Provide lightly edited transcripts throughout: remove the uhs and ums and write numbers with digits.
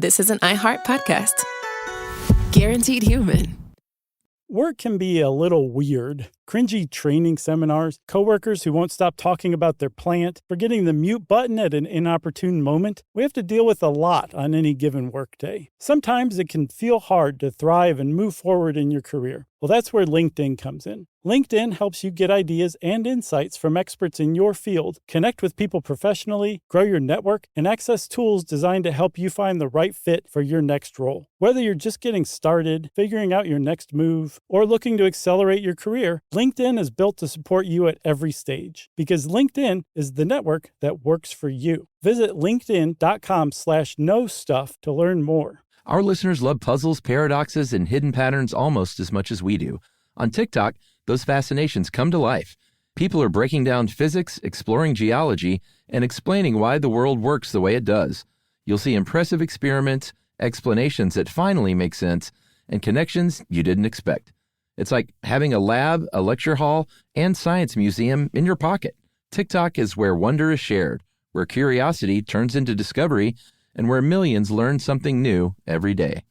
This is an iHeart podcast. Guaranteed human. Work can be a little weird. Cringy training seminars, coworkers who won't stop talking about their plant, forgetting the mute button at an inopportune moment. We have to deal with a lot on any given workday. Sometimes it can feel hard to thrive and move forward in your career. Well, that's where LinkedIn comes in. LinkedIn helps you get ideas and insights from experts in your field, connect with people professionally, grow your network, and access tools designed to help you find the right fit for your next role. Whether you're just getting started, figuring out your next move, or looking to accelerate your career, LinkedIn is built to support you at every stage because LinkedIn is the network that works for you. Visit linkedin.com/knowstuff to learn more. Our listeners love puzzles, paradoxes, and hidden patterns almost as much as we do. On TikTok, those fascinations come to life. People are breaking down physics, exploring geology, and explaining why the world works the way it does. You'll see impressive experiments, explanations that finally make sense, and connections you didn't expect. It's like having a lab, a lecture hall, and science museum in your pocket. TikTok is where wonder is shared, where curiosity turns into discovery, and where millions learn something new every day.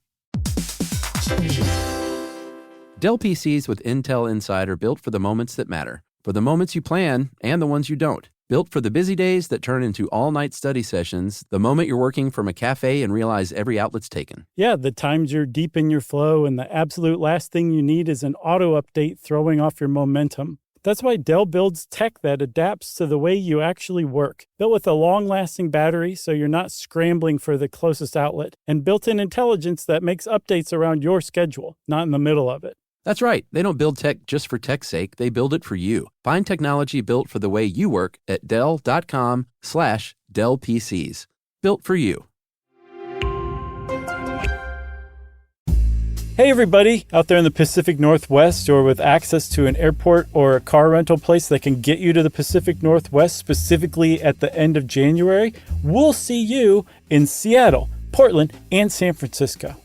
Dell PCs with Intel Inside are built for the moments that matter, for the moments you plan and the ones you don't. Built for the busy days that turn into all-night study sessions, the moment you're working from a cafe and realize every outlet's taken. Yeah, the times you're deep in your flow and the absolute last thing you need is an auto update throwing off your momentum. That's why Dell builds tech that adapts to the way you actually work. Built with a long-lasting battery so you're not scrambling for the closest outlet, and built-in intelligence that makes updates around your schedule, not in the middle of it. That's right. They don't build tech just for tech's sake. They build it for you. Find technology built for the way you work at Dell.com/Dell PCs. Built for you. Hey everybody, out there in the Pacific Northwest or with access to an airport or a car rental place that can get you to the Pacific Northwest specifically at the end of January, we'll see you in Seattle, Portland, and San Francisco.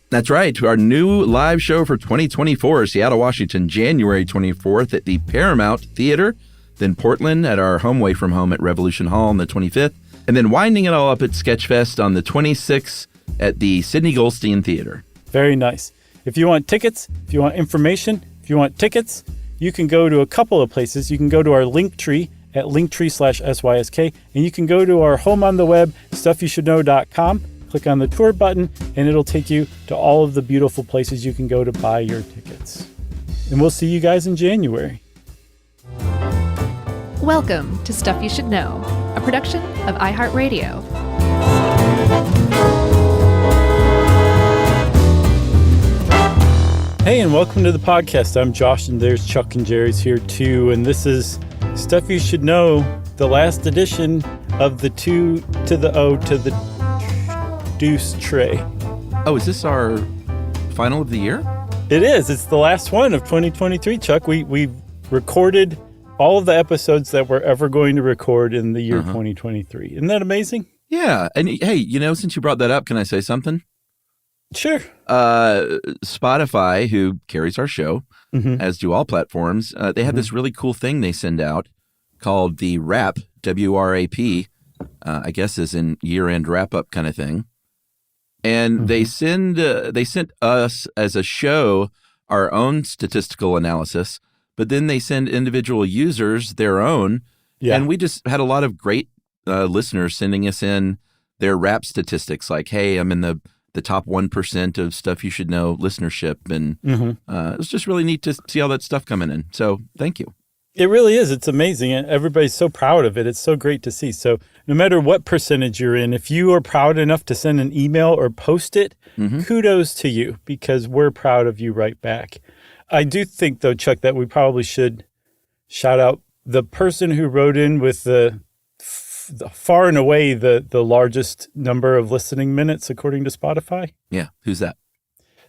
That's right. Our new live show for 2024, Seattle, Washington, January 24th at the Paramount Theater, then Portland at our home away from home at Revolution Hall on the 25th, and then winding it all up at Sketchfest on the 26th at the Sidney Goldstein Theater. Very nice. If you want tickets, if you want information, if you want tickets, you can go to a couple of places. You can go to our Linktree at linktree/SYSK, and you can go to our home on the web, stuffyoushouldknow.com. Click on the tour button, and it'll take you to all of the beautiful places you can go to buy your tickets. And we'll see you guys in January. Welcome to Stuff You Should Know, a production of iHeartRadio. Hey, and welcome to the podcast. I'm Josh, and there's Chuck and Jerry's here too. And this is Stuff You Should Know, the last edition of the 2 to the O to the Deuce tray. Oh, is this our final of the year? It is. It's the last one of 2023, Chuck. We recorded all of the episodes that we're ever going to record in the year 2023. Isn't that amazing? Yeah. And hey, since you brought that up, can I say something? Sure. Spotify, who carries our show, as do all platforms, they have this really cool thing they send out called the Wrap, WRAP, I guess is in year-end wrap-up kind of thing. And they sent us as a show our own statistical analysis, but then they send individual users their own. Yeah. And we just had a lot of great listeners sending us in their Wrap statistics, like, hey, I'm in the top 1% of Stuff You Should Know listenership. And it was just really neat to see all that stuff coming in. So thank you. It really is. It's amazing. Everybody's so proud of it. It's so great to see. So no matter what percentage you're in, if you are proud enough to send an email or post it, kudos to you, because we're proud of you right back. I do think, though, Chuck, that we probably should shout out the person who wrote in with the far and away the largest number of listening minutes, according to Spotify. Yeah. Who's that?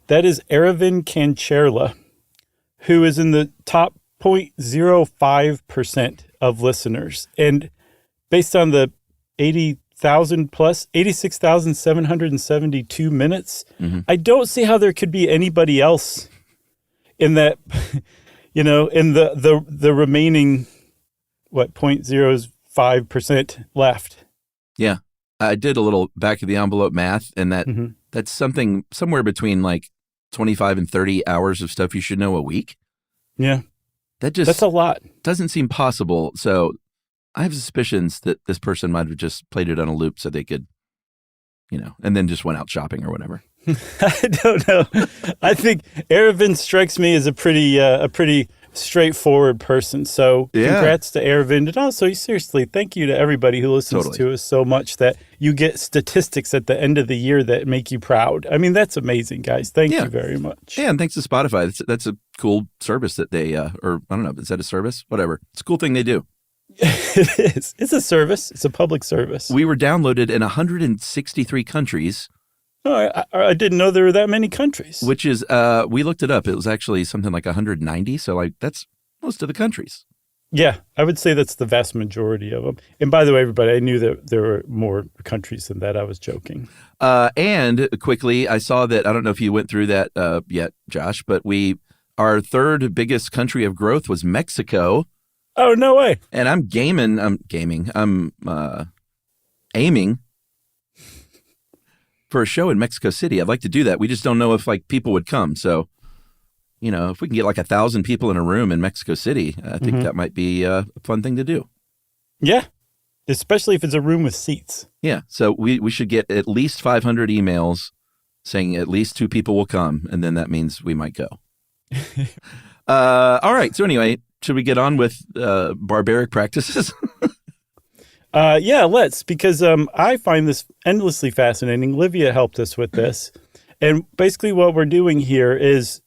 That is Aravind Kancherla, who is in the top 0.05% of listeners. And based on the 86,772 minutes, I don't see how there could be anybody else in that, in the remaining, 0.05% left. Yeah. I did a little back of the envelope math, and that's something somewhere between like 25 and 30 hours of stuff you should know a week. Yeah. That's a lot. Doesn't seem possible. So I have suspicions that this person might have just played it on a loop so they could, and then just went out shopping or whatever. I don't know. I think Aravind strikes me as a pretty straightforward person. So congrats to Aravind. And also, seriously, thank you to everybody who listens to us so much that you get statistics at the end of the year that make you proud. I mean, that's amazing, guys. Thank you very much. Yeah, and thanks to Spotify. That's a cool service that they, or I don't know, is that a service? Whatever. It's a cool thing they do. It is. It's a service. It's a public service. We were downloaded in 163 countries. Oh, I didn't know there were that many countries. Which is, we looked it up. It was actually something like 190. So like that's most of the countries. Yeah, I would say that's the vast majority of them. And by the way, everybody, I knew that there were more countries than that. I was joking. And quickly, I saw that, I don't know if you went through that yet, Josh, but our third biggest country of growth was Mexico. Oh, no way. And I'm aiming for a show in Mexico City. I'd like to do that. We just don't know if like people would come. So, if we can get like 1,000 people in a room in Mexico City, I think that might be a fun thing to do. Yeah. Especially if it's a room with seats. Yeah. So we should get at least 500 emails saying at least 2 people will come. And then that means we might go. All right. So anyway, should we get on with barbaric practices? Yeah, let's, because I find this endlessly fascinating. Livia helped us with this. And basically what we're doing here is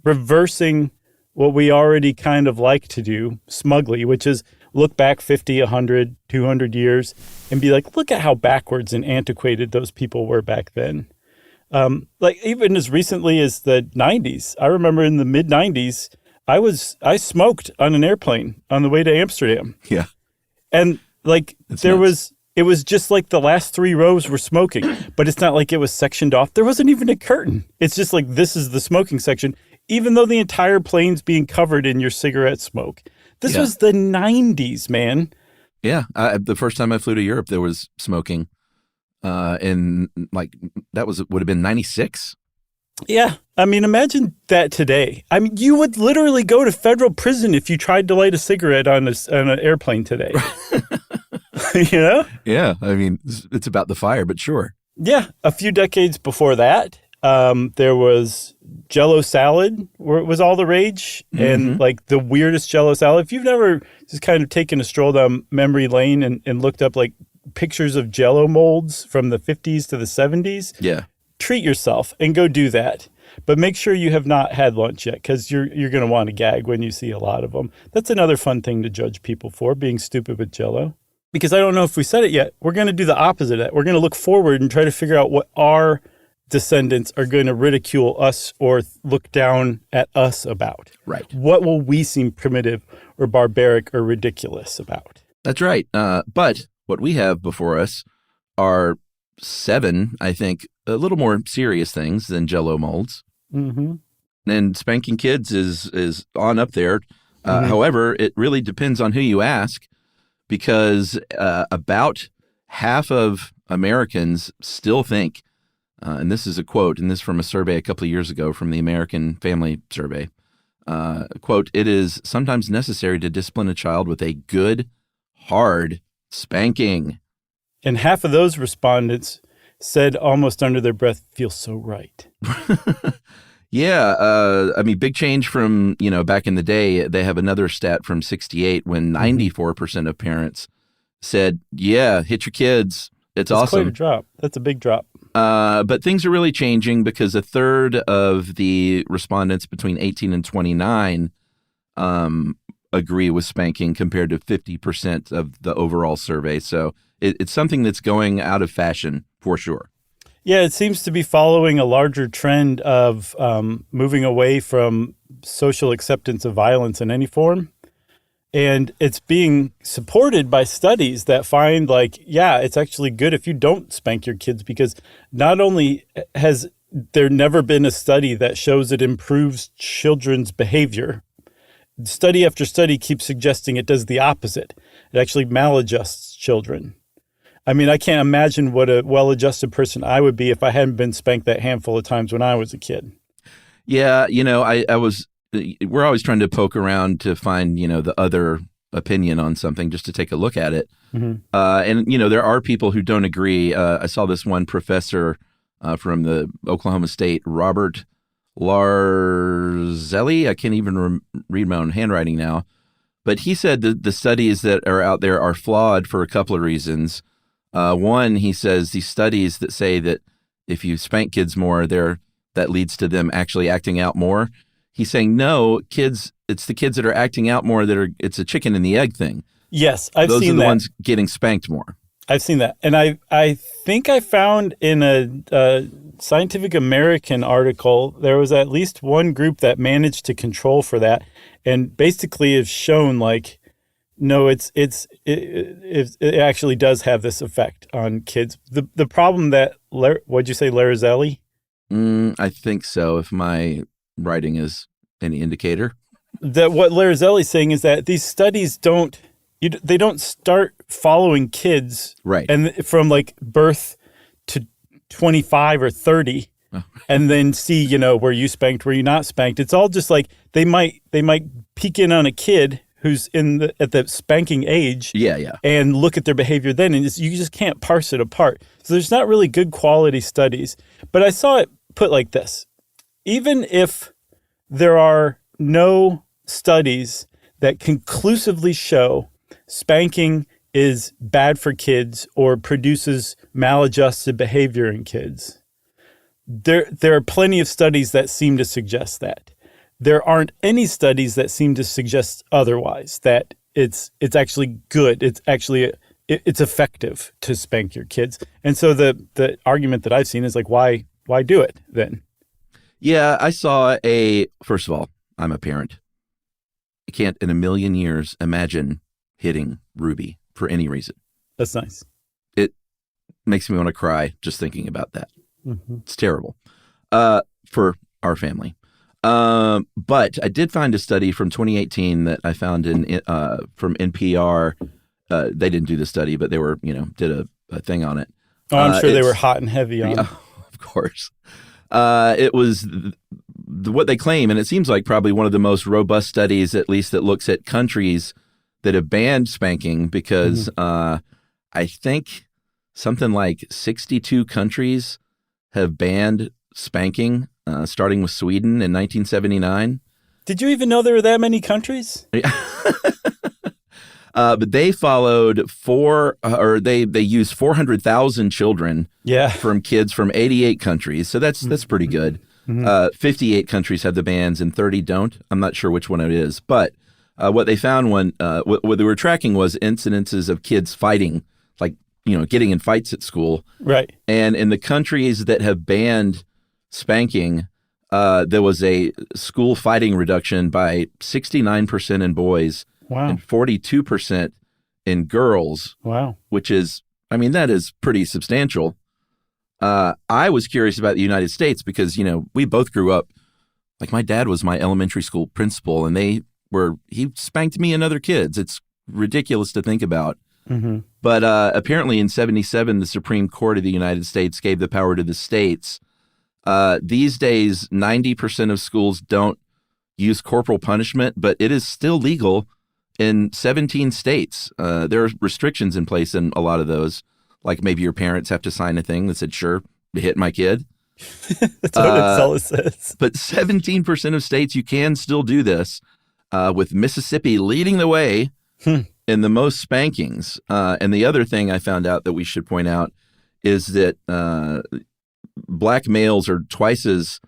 reversing what we already kind of like to do smugly, which is look back 50, 100, 200 years and be like, look at how backwards and antiquated those people were back then. Like even as recently as the 90s. I remember in the mid 90s, I smoked on an airplane on the way to Amsterdam. Yeah. And like it was just like the last 3 rows were smoking, but it's not like it was sectioned off. There wasn't even a curtain. It's just like, this is the smoking section, even though the entire plane's being covered in your cigarette smoke. This was the 90s, man. Yeah. The first time I flew to Europe, there was smoking. And like would have been 96. Yeah. I mean, imagine that today. I mean, you would literally go to federal prison if you tried to light a cigarette on an airplane today. Yeah. I mean, it's about the fire, but sure. Yeah. A few decades before that, there was Jell-O salad where it was all the rage, and like the weirdest Jell-O salad. If you've never just kind of taken a stroll down memory lane and looked up like pictures of Jell-O molds from the 50s to the 70s. Yeah. Treat yourself and go do that. But make sure you have not had lunch yet, because you're going to want to gag when you see a lot of them. That's another fun thing to judge people for, being stupid with Jell-O. Because I don't know if we said it yet, we're going to do the opposite of that. We're going to look forward and try to figure out what our descendants are going to ridicule us or look down at us about. Right. What will we seem primitive or barbaric or ridiculous about? That's right. But what we have before us are 7, I think, a little more serious things than Jell-O molds. Mm-hmm. And spanking kids is on up there. However, it really depends on who you ask, because about half of Americans still think, and this is a quote, and this is from a survey a couple of years ago from the American Family Survey, quote, "It is sometimes necessary to discipline a child with a good, hard spanking." And half of those respondents said almost under their breath, "Feels so right." Yeah. I mean, big change from, back in the day. They have another stat from 68 when 94% of parents said, yeah, hit your kids. That's awesome. That's quite a drop. That's a big drop. But things are really changing, because a third of the respondents between 18 and 29 agree with spanking, compared to 50% of the overall survey. So it's something that's going out of fashion for sure. Yeah, it seems to be following a larger trend of moving away from social acceptance of violence in any form. And it's being supported by studies that find it's actually good if you don't spank your kids, because not only has there never been a study that shows it improves children's behavior, study after study keeps suggesting it does the opposite. It actually maladjusts children. I mean, I can't imagine what a well-adjusted person I would be if I hadn't been spanked that handful of times when I was a kid. Yeah, we're always trying to poke around to find, the other opinion on something just to take a look at it. And, there are people who don't agree. I saw this one professor from the Oklahoma State, Robert Larzelli. I can't even read my own handwriting now. But he said that the studies that are out there are flawed for a couple of reasons. One, he says these studies that say that if you spank kids more, that leads to them actually acting out more. He's saying, no, it's the kids that are acting out more it's a chicken and the egg thing. Yes, I've seen that. Those are the ones getting spanked more. I've seen that. And I think I found in a Scientific American article, there was at least one group that managed to control for that and basically has shown no, it actually does have this effect on kids. The problem that, what'd you say, Larzelli? I think so, if my writing is any indicator. That what Larzelli's saying is that these studies don't start following kids right, and from birth to 25 or 30 and then see, were you spanked, were you not spanked. It's all just they might peek in on a kid who's at the spanking age and look at their behavior then, and you just can't parse it apart. So there's not really good quality studies. But I saw it put like this. Even if there are no studies that conclusively show spanking is bad for kids or produces maladjusted behavior in kids, there are plenty of studies that seem to suggest that. There aren't any studies that seem to suggest otherwise, that it's actually good. It's actually it's effective to spank your kids. And so the argument that I've seen is why do it then? Yeah, I saw first of all, I'm a parent. I can't in a million years imagine hitting Ruby for any reason. That's nice. It makes me want to cry just thinking about that. Mm-hmm. It's terrible for our family. But I did find a study from 2018 that I found from NPR. They didn't do the study, but they were, did a thing on it. Oh, I'm sure they were hot and heavy on it. Yeah, of course. It was what they claim, and it seems like probably one of the most robust studies, at least that looks at countries that have banned spanking, because I think something like 62 countries have banned spanking, starting with Sweden in 1979. Did you even know there were that many countries? But they followed they used 400,000 children from kids from 88 countries. So that's pretty good. 58 countries have the bans and 30 don't. I'm not sure which one it is. But what they found what they were tracking was incidences of kids fighting, getting in fights at school. Right. And in the countries that have banned spanking, there was a school fighting reduction by 69% in boys. Wow. And 42% in girls. Wow. Which is, that is pretty substantial. I was curious about the United States because, we both grew up, my dad was my elementary school principal and he spanked me and other kids. It's ridiculous to think about. Mm-hmm. But apparently in 1977, the Supreme Court of the United States gave the power to the states. These days, 90% of schools don't use corporal punishment, but it is still legal in 17 states. There are restrictions in place in a lot of those, like maybe your parents have to sign a thing that said, sure, hit my kid. That's what it always says. But 17% of states, you can still do this, with Mississippi leading the way in the most spankings. And the other thing I found out that we should point out is that black males are twice as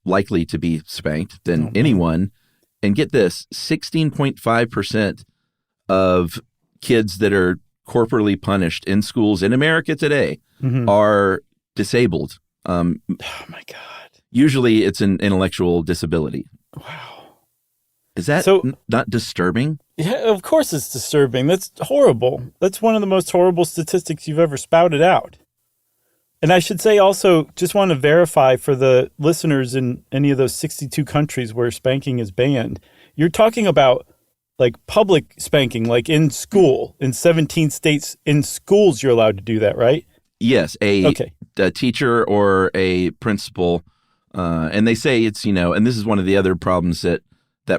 likely to be spanked than anyone. And get this, 16.5% of kids that are corporally punished in schools in America today are disabled. Oh, my God. Usually it's an intellectual disability. Wow. Is that not disturbing? Yeah, of course it's disturbing. That's horrible. That's one of the most horrible statistics you've ever spouted out. And I should say also, just want to verify for the listeners in any of those 62 countries where spanking is banned, you're talking about like public spanking, like in school, in 17 states, in schools, you're allowed to do that, right? Yes, a teacher or a principal. And they say it's, and this is one of the other problems that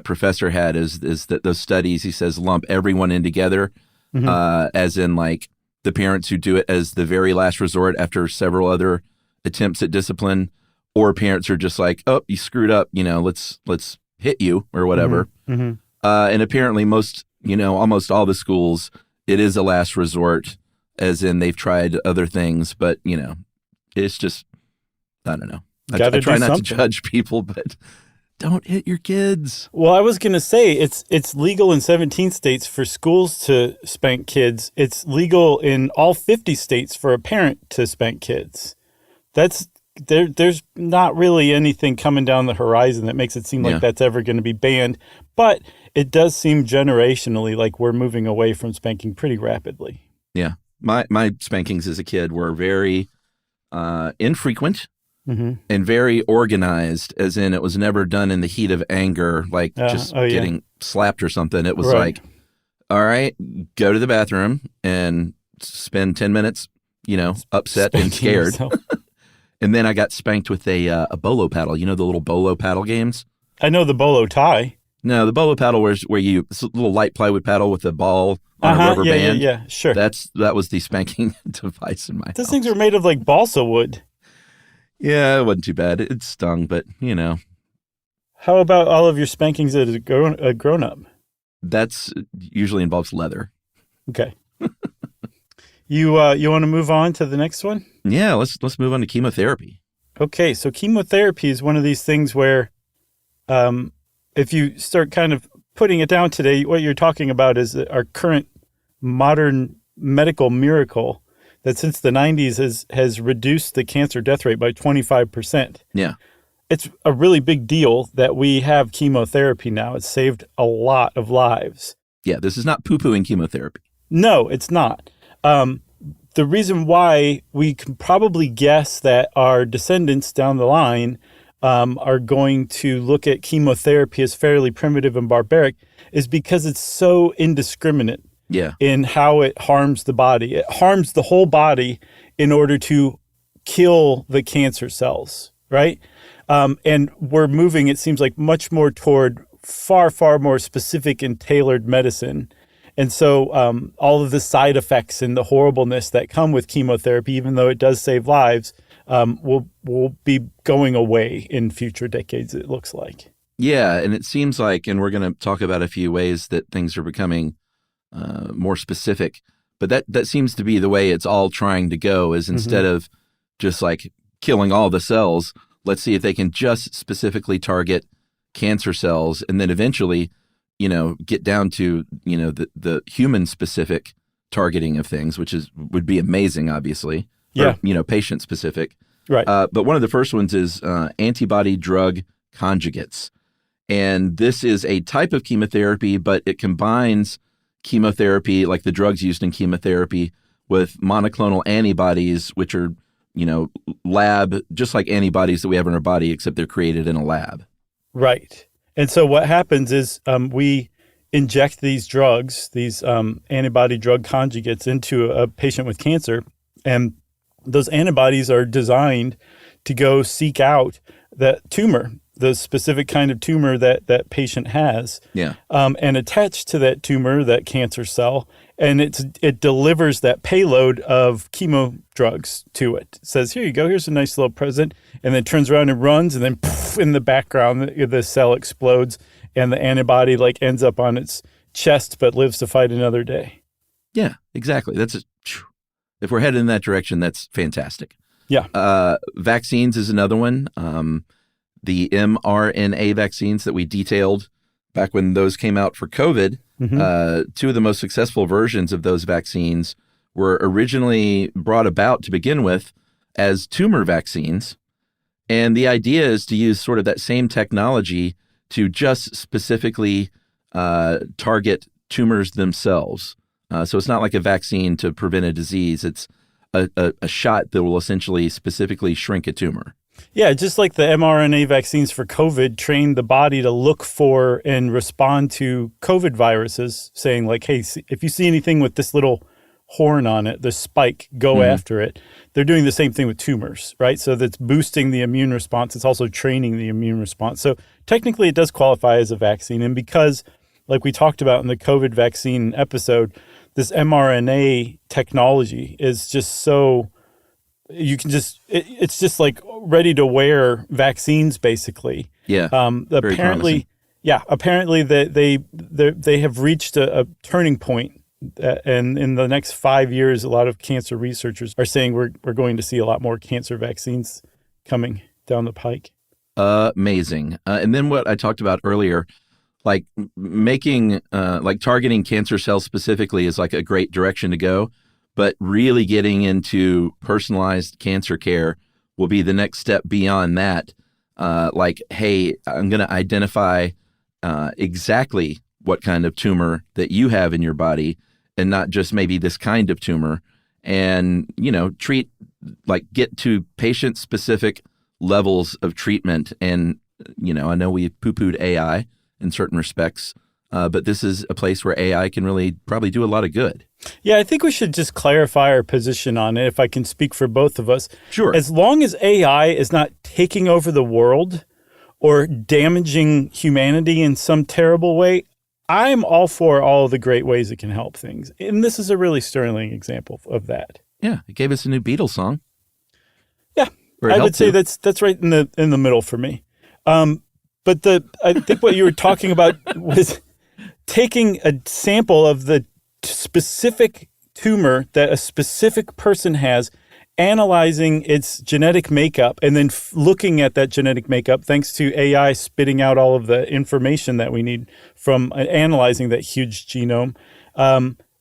professor had is that those studies, he says, lump everyone in together, as in like the parents who do it as the very last resort after several other attempts at discipline, or parents are just like, oh, you screwed up, let's hit you or whatever. And apparently almost all the schools, it is a last resort, as in they've tried other things, but it's just, I don't know. I try not to judge people, but don't hit your kids. Well, I was going to say it's legal in 17 states for schools to spank kids. It's legal in all 50 states for a parent to spank kids. There's not really anything coming down the horizon that makes it seem like that's ever going to be banned. But it does seem generationally like we're moving away from spanking pretty rapidly. Yeah. My spankings as a kid were very infrequent. And very organized, as in it was never done in the heat of anger, like getting slapped or something. It was like, all right, go to the bathroom and spend 10 minutes, upset and scared. And then I got spanked with a bolo paddle. You know the little bolo paddle games? I know the bolo tie. No, the bolo paddle it's a little light plywood paddle with a ball on a rubber band. Yeah, sure. That was the spanking device in my house. Those things are made of like balsa wood. Yeah, it wasn't too bad. It stung, but How about all of your spankings as a grown up? That's usually involves leather. Okay. You want to move on to the next one? Yeah, let's move on to chemotherapy. Okay, so chemotherapy is one of these things where, if you start kind of putting it down today, what you're talking about is our current modern medical miracle that since the 90s has reduced the cancer death rate by 25%. Yeah. It's a really big deal that we have chemotherapy now. It's saved a lot of lives. Yeah, this is not poo-pooing chemotherapy. No, it's not. The reason why we can probably guess that our descendants down the line are going to look at chemotherapy as fairly primitive and barbaric is because it's so indiscriminate. Yeah. In how it harms the body. It harms the whole body in order to kill the cancer cells, right? And we're moving, it seems like, much more toward far, far more specific and tailored medicine. And so all of the side effects and the horribleness that come with chemotherapy, even though it does save lives, will be going away in future decades, it looks like. Yeah, and it seems like, and we're going to talk about a few ways that things are becoming more specific, but that seems to be the way it's all trying to go, is instead of just like killing all the cells, let's see if they can just specifically target cancer cells, and then eventually, get down to, the human specific targeting of things, which would be amazing, obviously. Yeah. Or, patient specific. Right. But one of the first ones is antibody drug conjugates. And this is a type of chemotherapy, but it combines chemotherapy, like the drugs used in chemotherapy, with monoclonal antibodies, which are, lab, just like antibodies that we have in our body, except they're created in a lab. Right. And so what happens is we inject these drugs, these antibody drug conjugates into a patient with cancer, and those antibodies are designed to go seek out that tumor, the specific kind of tumor that patient has, and attach to that tumor, that cancer cell, and it delivers that payload of chemo drugs to it. It says, here you go, here's a nice little present, and then turns around and runs, and then poof, in the background, the cell explodes, and the antibody ends up on its chest, but lives to fight another day. Yeah, exactly. If we're headed in that direction, that's fantastic. Yeah. Vaccines is another one. The mRNA vaccines that we detailed back when those came out for COVID, two of the most successful versions of those vaccines were originally brought about to begin with as tumor vaccines. And the idea is to use sort of that same technology to just specifically target tumors themselves. So it's not like a vaccine to prevent a disease. It's a shot that will essentially specifically shrink a tumor. Yeah, just like the mRNA vaccines for COVID trained the body to look for and respond to COVID viruses, saying like, hey, if you see anything with this little horn on it, the spike, go after it. They're doing the same thing with tumors, right? So that's boosting the immune response. It's also training the immune response. So technically it does qualify as a vaccine. And because, like we talked about in the COVID vaccine episode, this mRNA technology is just so... You can just, it's just like ready to wear vaccines, basically. Yeah. Apparently they have reached a turning point. And in the next 5 years, a lot of cancer researchers are saying we're going to see a lot more cancer vaccines coming down the pike. Amazing. And then what I talked about earlier, like making, like targeting cancer cells specifically is like a great direction to go. But really getting into personalized cancer care will be the next step beyond that. Like, hey, I'm going to identify exactly what kind of tumor that you have in your body and not just maybe this kind of tumor. And, treat, like get to patient-specific levels of treatment. And, I know we poo-pooed AI in certain respects, but this is a place where AI can really probably do a lot of good. Yeah, I think we should just clarify our position on it, if I can speak for both of us. Sure. As long as AI is not taking over the world or damaging humanity in some terrible way, I'm all for all of the great ways it can help things. And this is a really sterling example of that. Yeah, it gave us a new Beatles song. Yeah, I would say that's right in the middle for me. But I think what you were talking about was taking a sample of the specific tumor that a specific person has, analyzing its genetic makeup, and then looking at that genetic makeup thanks to AI spitting out all of the information that we need from analyzing that huge genome,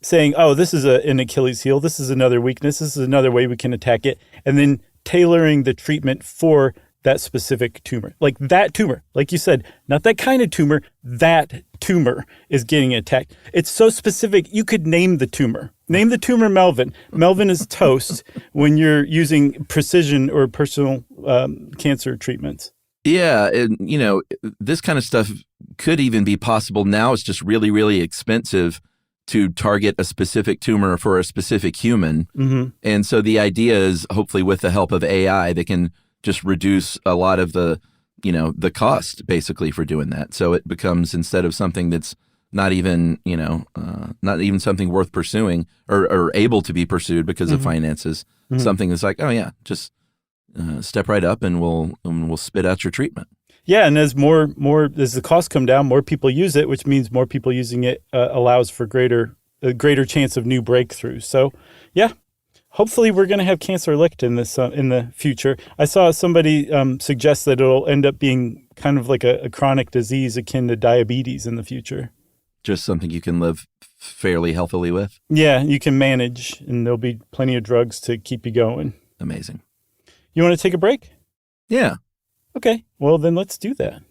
saying, oh, this is an Achilles heel, this is another weakness, this is another way we can attack it, and then tailoring the treatment for that specific tumor. Like that tumor, like you said, not that kind of tumor, that tumor is getting attacked. It's so specific, you could name the tumor. Name the tumor Melvin. Melvin is toast when you're using precision or personal cancer treatments. Yeah, and, this kind of stuff could even be possible now. It's just really, really expensive to target a specific tumor for a specific human. Mm-hmm. And so the idea is, hopefully with the help of AI, they can just reduce a lot of the cost basically for doing that. So it becomes, instead of something that's not even something worth pursuing or able to be pursued because of finances, something that's like, oh yeah, just step right up and we'll spit out your treatment. Yeah, and as the costs come down, more people use it, which means more people using it allows for a greater chance of new breakthroughs. So yeah. Hopefully, we're going to have cancer licked in this in the future. I saw somebody suggest that it'll end up being kind of like a chronic disease akin to diabetes in the future. Just something you can live fairly healthily with? Yeah, you can manage, and there'll be plenty of drugs to keep you going. Amazing. You want to take a break? Yeah. Okay, well, then let's do that.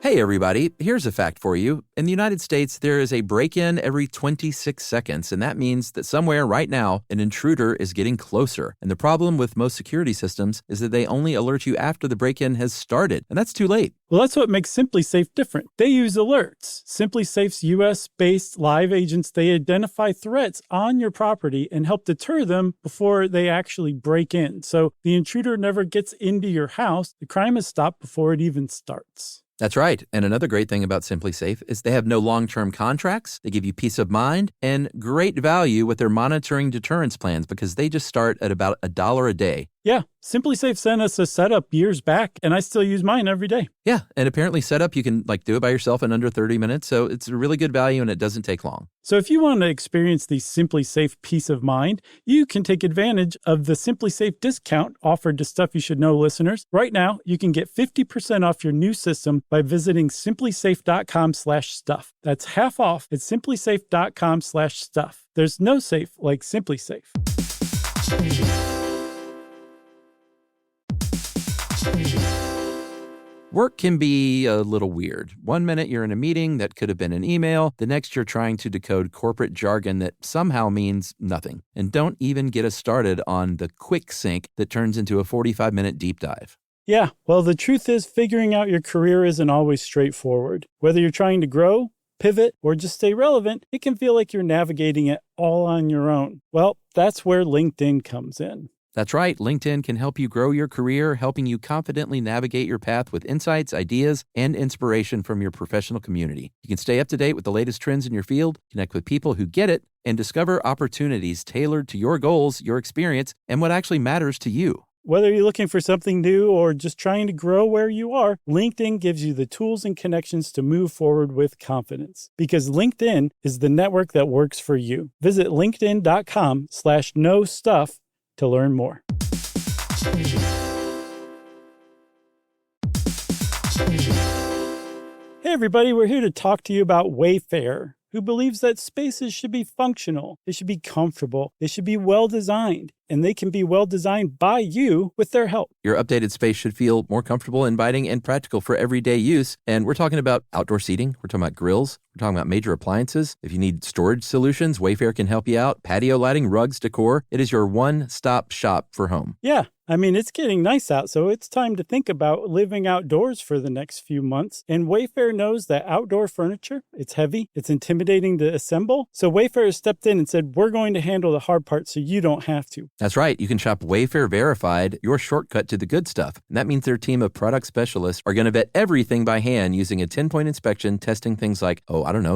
Hey everybody, here's a fact for you. In the United States, there is a break-in every 26 seconds, and that means that somewhere right now, an intruder is getting closer. And the problem with most security systems is that they only alert you after the break-in has started, and that's too late. Well, that's what makes SimpliSafe different. They use alerts. SimpliSafe's US-based live agents, they identify threats on your property and help deter them before they actually break in. So the intruder never gets into your house. The crime is stopped before it even starts. That's right. And another great thing about SimpliSafe is they have no long-term contracts. They give you peace of mind and great value with their monitoring deterrence plans because they just start at about $1 a day. Yeah, SimpliSafe sent us a setup years back, and I still use mine every day. Yeah, and apparently setup, you can do it by yourself in under 30 minutes, so it's a really good value and it doesn't take long. So if you want to experience the SimpliSafe peace of mind, you can take advantage of the SimpliSafe discount offered to Stuff You Should Know listeners. Right now, you can get 50% off your new system by visiting simplisafe.com/stuff. That's half off at simplisafe.com/stuff. There's no safe like SimpliSafe. Work can be a little weird. One minute you're in a meeting that could have been an email. The next you're trying to decode corporate jargon that somehow means nothing. And don't even get us started on the quick sync that turns into a 45-minute deep dive. Yeah, well, the truth is figuring out your career isn't always straightforward. Whether you're trying to grow, pivot, or just stay relevant, it can feel like you're navigating it all on your own. Well, that's where LinkedIn comes in. That's right. LinkedIn can help you grow your career, helping you confidently navigate your path with insights, ideas, and inspiration from your professional community. You can stay up to date with the latest trends in your field, connect with people who get it, and discover opportunities tailored to your goals, your experience, and what actually matters to you. Whether you're looking for something new or just trying to grow where you are, LinkedIn gives you the tools and connections to move forward with confidence. Because LinkedIn is the network that works for you. Visit linkedin.com/knowstuff to learn more. Hey everybody, we're here to talk to you about Wayfair, who believes that spaces should be functional, they should be comfortable, they should be well-designed, and they can be well-designed by you with their help. Your updated space should feel more comfortable, inviting, and practical for everyday use. And we're talking about outdoor seating. We're talking about grills. We're talking about major appliances. If you need storage solutions, Wayfair can help you out. Patio lighting, rugs, decor. It is your one-stop shop for home. Yeah. I mean, it's getting nice out, so it's time to think about living outdoors for the next few months. And Wayfair knows that outdoor furniture, it's heavy, it's intimidating to assemble. So Wayfair has stepped in and said, we're going to handle the hard part so you don't have to. That's right. You can shop Wayfair Verified, your shortcut to the good stuff. And that means their team of product specialists are going to vet everything by hand using a 10-point inspection, testing things like,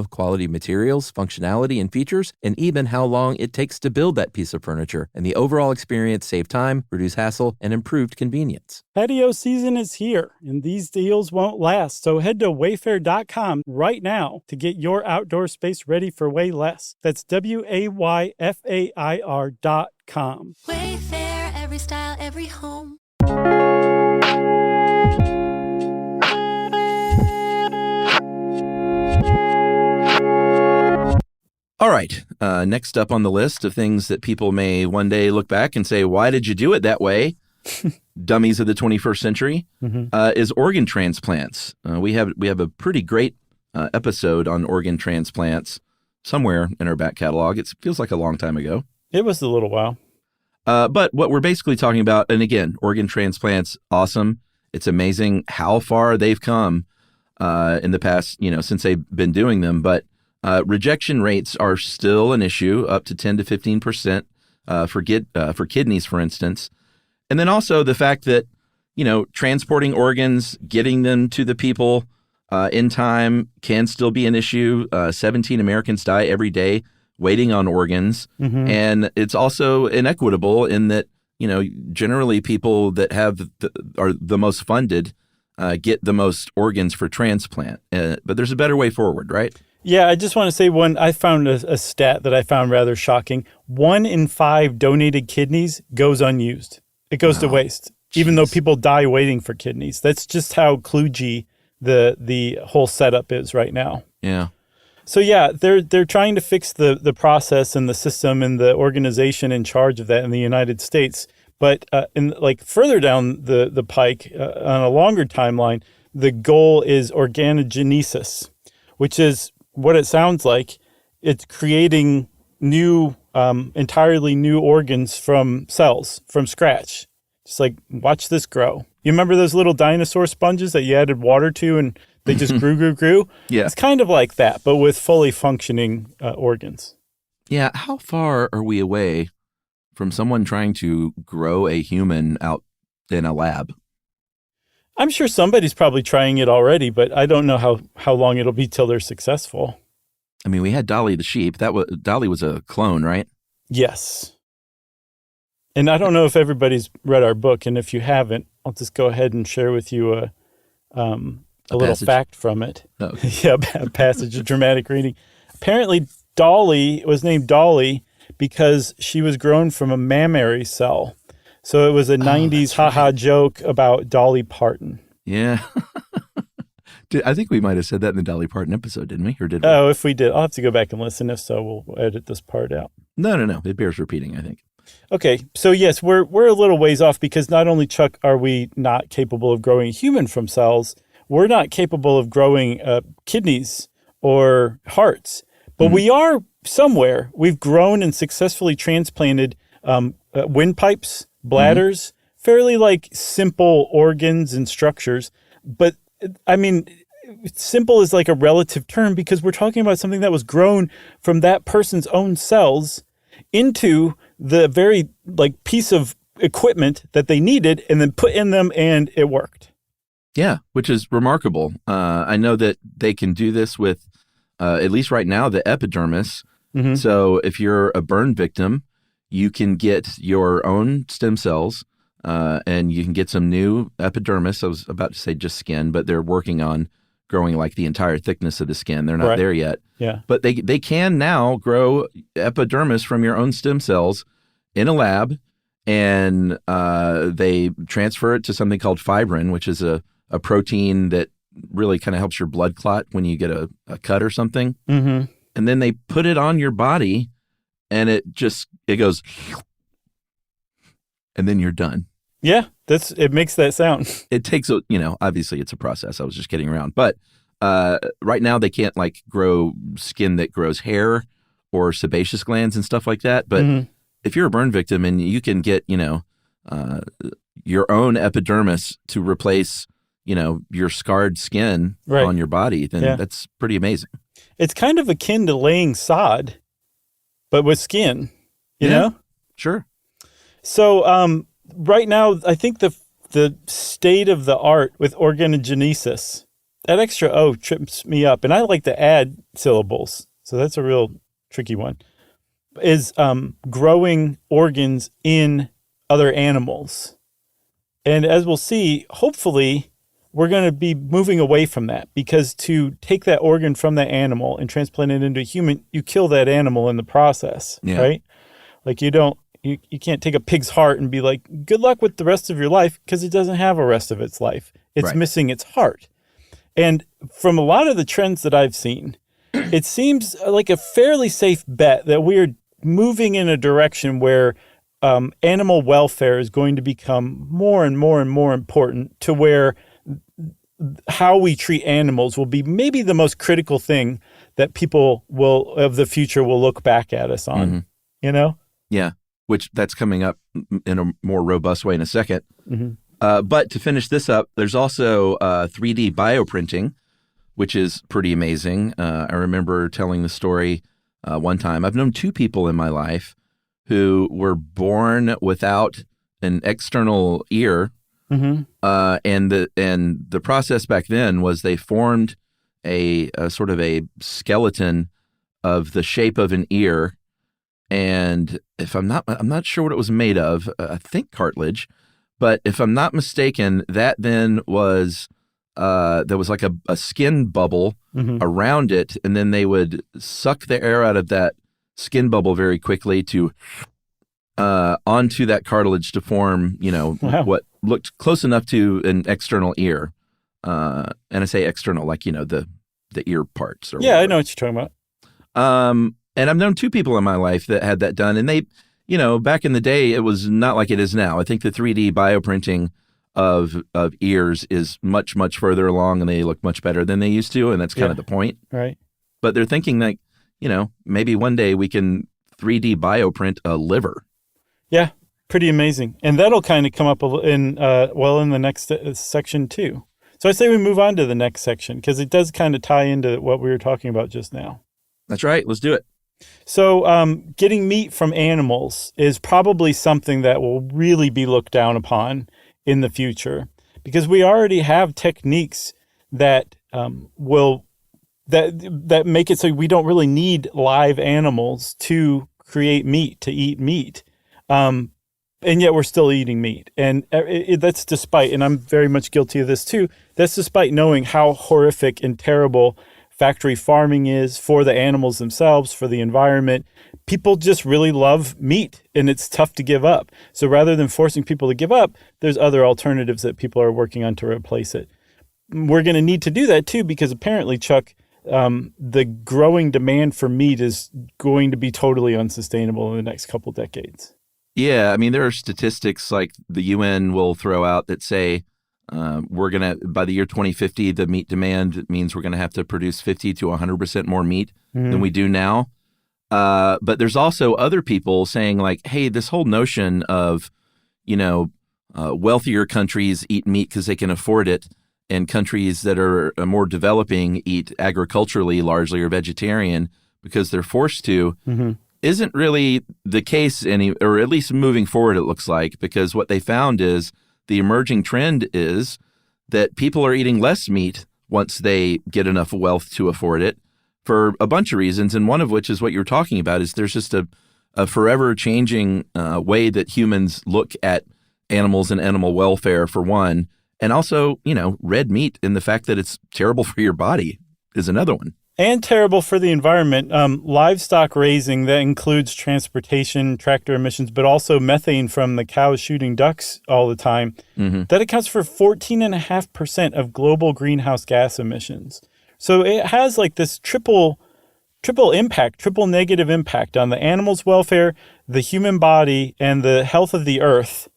quality materials, functionality, and features, and even how long it takes to build that piece of furniture. And the overall experience save time, reduce hassle, and improved convenience. Patio season is here, and these deals won't last. So head to wayfair.com right now to get your outdoor space ready for way less. That's WAYFAIR.com. Wayfair, every style, every home. All right. Next up on the list of things that people may one day look back and say, why did you do it that way? Dummies of the 21st century, is organ transplants. We have a pretty great episode on organ transplants somewhere in our back catalog. It feels like a long time ago. It was a little while. But what we're basically talking about, and again, organ transplants, awesome. It's amazing how far they've come in the past, since they've been doing them. But rejection rates are still an issue, up to 10 to 15% for kidneys, for instance. And then also the fact that, transporting organs, getting them to the people in time can still be an issue. 17 Americans die every day waiting on organs. Mm-hmm. And it's also inequitable in that, generally people that are the most funded get the most organs for transplant. But there's a better way forward, right? Yeah, I just want to say I found a stat that I found rather shocking. 1 in 5 donated kidneys goes unused. It goes to waste, even though people die waiting for kidneys. That's just how kludgy the whole setup is right now. Yeah. So yeah, they're trying to fix the process and the system and the organization in charge of that in the United States. But further down the pike, on a longer timeline, the goal is organogenesis, which is what it sounds like. It's creating new, entirely new organs from cells, from scratch. Just watch this grow. You remember those little dinosaur sponges that you added water to and they just grew? Yeah. It's kind of like that, but with fully functioning organs. Yeah. How far are we away from someone trying to grow a human out in a lab? I'm sure somebody's probably trying it already, but I don't know how long it'll be till they're successful. I mean, we had Dolly the sheep. Dolly was a clone, right? Yes. And I don't know if everybody's read our book, and if you haven't, I'll just go ahead and share with you a little fact from it. Oh, okay. Yeah, a passage, a dramatic reading. Apparently, Dolly was named Dolly because she was grown from a mammary cell. So it was a 90s haha joke about Dolly Parton. Yeah. I think we might have said that in the Dolly Parton episode, didn't we? Or did we? Oh, if we did, I'll have to go back and listen. If so, we'll edit this part out. No. It bears repeating, I think. Okay. So yes, we're a little ways off because not only, Chuck, are we not capable of growing a human from cells, we're not capable of growing kidneys or hearts, but we are somewhere. We've grown and successfully transplanted windpipes, bladders, fairly like simple organs and structures. But I mean, simple is like a relative term because we're talking about something that was grown from that person's own cells into the very like piece of equipment that they needed and then put in them, and it worked. Yeah, which is remarkable. I know that they can do this with, at least right now, the epidermis. So if you're a burn victim, you can get your own stem cells and you can get some new epidermis. I was about to say just skin, but they're working on growing like the entire thickness of the skin. They're not there yet. Yeah. But they can now grow epidermis from your own stem cells in a lab, and they transfer it to something called fibrin, which is a protein that really kind of helps your blood clot when you get a cut or something. And then they put it on your body, and it goes, and then you're done. Yeah, it makes that sound. It takes obviously it's a process. I was just kidding around. But right now they can't like grow skin that grows hair or sebaceous glands and stuff like that. But if you're a burn victim and you can get, your own epidermis to replace, your scarred skin on your body, then that's pretty amazing. It's kind of akin to laying sod, but with skin, you know? Sure. So right now, I think the state of the art with organogenesis, that extra O trips me up, and I like to add syllables, so that's a real tricky one, is growing organs in other animals. And as we'll see, hopefully, we're going to be moving away from that, because to take that organ from that animal and transplant it into a human, you kill that animal in the process, right? Like you can't take a pig's heart and be like, good luck with the rest of your life, because it doesn't have a rest of its life. It's missing its heart. And from a lot of the trends that I've seen, it seems like a fairly safe bet that we're moving in a direction where animal welfare is going to become more and more and more important, to where how we treat animals will be maybe the most critical thing that people of the future will look back at us on, Yeah. Which that's coming up in a more robust way in a second. But to finish this up, there's also 3D bioprinting, which is pretty amazing. I remember telling the story one time. I've known two people in my life who were born without an external ear. And the process back then was they formed a sort of a skeleton of the shape of an ear. And if I'm not sure what it was made of. I think cartilage, but if I'm not mistaken, that then was there was like a skin bubble around it, and then they would suck the air out of that skin bubble very quickly to onto that cartilage to form, what looked close enough to an external ear. And I say external, like the ear parts. Or whatever. I know what you're talking about. And I've known two people in my life that had that done. And they, back in the day, it was not like it is now. I think the 3D bioprinting of ears is much, much further along, and they look much better than they used to. And that's kind of the point. Right. But they're thinking like, maybe one day we can 3D bioprint a liver. Yeah, pretty amazing. And that'll kind of come up in the next section too. So I say we move on to the next section, because it does kind of tie into what we were talking about just now. That's right. Let's do it. So getting meat from animals is probably something that will really be looked down upon in the future, because we already have techniques that that make it so we don't really need live animals to create meat, to eat meat. And yet we're still eating meat. And that's despite, and I'm very much guilty of this too, that's despite knowing how horrific and terrible factory farming is for the animals themselves, for the environment. People just really love meat, and it's tough to give up. So rather than forcing people to give up, there's other alternatives that people are working on to replace it. We're going to need to do that too, because apparently, Chuck, the growing demand for meat is going to be totally unsustainable in the next couple decades. Yeah, I mean, there are statistics like the UN will throw out that say We're going to, by the year 2050, the meat demand means we're going to have to produce 50 to 100% more meat than we do now. But there's also other people saying like, hey, this whole notion of, wealthier countries eat meat because they can afford it, and countries that are more developing eat agriculturally largely or vegetarian because they're forced to, isn't really the case or at least moving forward, it looks like, because what they found is the emerging trend is that people are eating less meat once they get enough wealth to afford it for a bunch of reasons, and one of which is what you're talking about, is there's just a forever changing way that humans look at animals and animal welfare, for one, and also, red meat and the fact that it's terrible for your body is another one. And terrible for the environment. Livestock raising, that includes transportation, tractor emissions, but also methane from the cows shooting ducks all the time. That accounts for 14.5% of global greenhouse gas emissions. So it has like this triple impact, triple negative impact on the animal's welfare, the human body, and the health of the earth.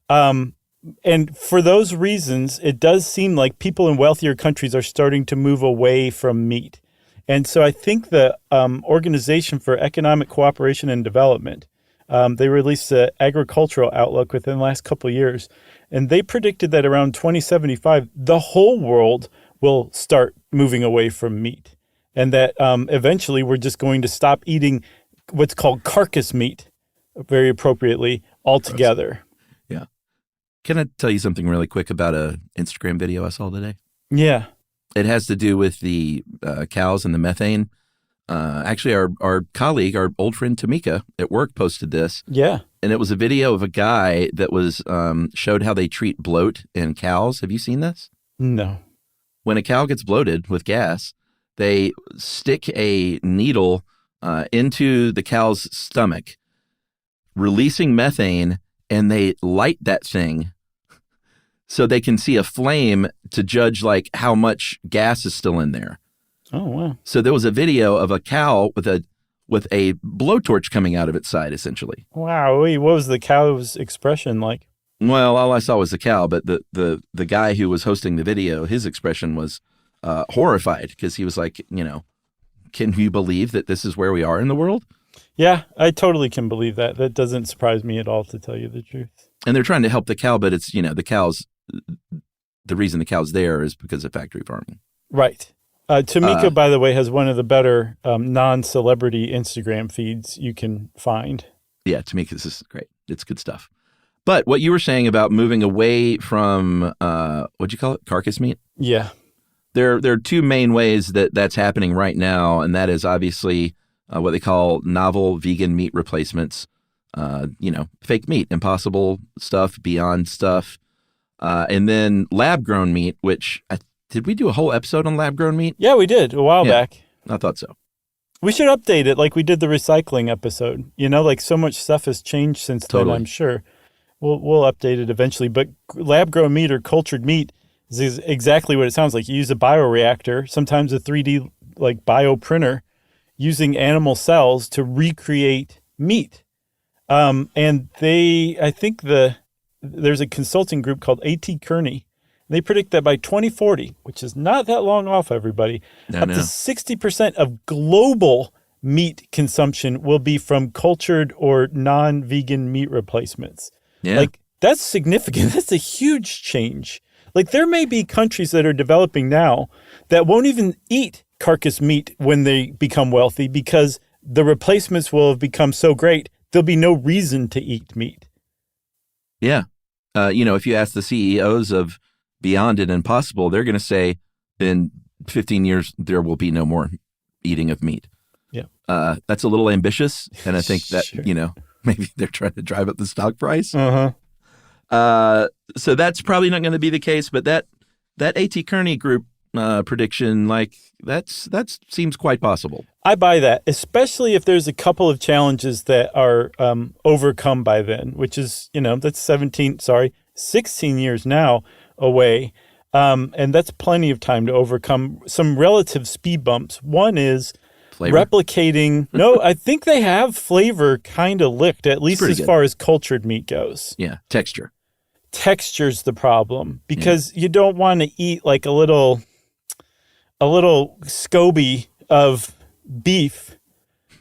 And for those reasons, it does seem like people in wealthier countries are starting to move away from meat. And so I think the Organization for Economic Cooperation and Development, they released the agricultural outlook within the last couple of years, and they predicted that around 2075, the whole world will start moving away from meat, and that eventually we're just going to stop eating what's called carcass meat, very appropriately, altogether. Yeah. Can I tell you something really quick about a Instagram video I saw today? Yeah. It has to do with the cows and the methane. Actually, our colleague, our old friend Tamika at work posted this. Yeah. And it was a video of a guy that was showed how they treat bloat in cows. Have you seen this? No. When a cow gets bloated with gas, they stick a needle into the cow's stomach, releasing methane, and they light that thing so they can see a flame to judge like how much gas is still in there. Oh, wow. So there was a video of a cow with a blowtorch coming out of its side, essentially. Wow. What was the cow's expression like? Well, all I saw was the cow, but the guy who was hosting the video, his expression was horrified, because he was like, can you believe that this is where we are in the world? Yeah, I totally can believe that. That doesn't surprise me at all, to tell you the truth. And they're trying to help the cow, but it's, the reason the cow's there is because of factory farming. Right. Tamika, by the way, has one of the better non-celebrity Instagram feeds you can find. Yeah, Tamika, this is great. It's good stuff. But what you were saying about moving away from, what'd you call it? Carcass meat? Yeah. There are two main ways that's happening right now, and that is obviously what they call novel vegan meat replacements. Fake meat, impossible stuff, beyond stuff. And then lab-grown meat, which, did we do a whole episode on lab-grown meat? Yeah, we did a while back. I thought so. We should update it like we did the recycling episode. Like so much stuff has changed since then, I'm sure. We'll update it eventually. But lab-grown meat or cultured meat is exactly what it sounds like. You use a bioreactor, sometimes a 3D bioprinter, using animal cells to recreate meat. And I think there's a consulting group called A.T. Kearney. They predict that by 2040, which is not that long off, everybody, up to 60% of global meat consumption will be from cultured or non-vegan meat replacements. Yeah. That's significant. That's a huge change. There may be countries that are developing now that won't even eat carcass meat when they become wealthy because the replacements will have become so great, there'll be no reason to eat meat. Yeah. If you ask the CEOs of Beyond and Impossible, they're going to say in 15 years, there will be no more eating of meat. Yeah. That's a little ambitious. And I think that, Sure. Maybe they're trying to drive up the stock price. Uh-huh. So that's probably not going to be the case. But that A.T. Kearney group prediction, that seems quite possible. I buy that, especially if there's a couple of challenges that are overcome by then, which is, that's 16 years now away. And that's plenty of time to overcome some relative speed bumps. One is flavor? Replicating. No, I think they have flavor kind of licked, at least as far as cultured meat goes. Yeah, texture. texture's the problem because you don't want to eat like a little SCOBY of beef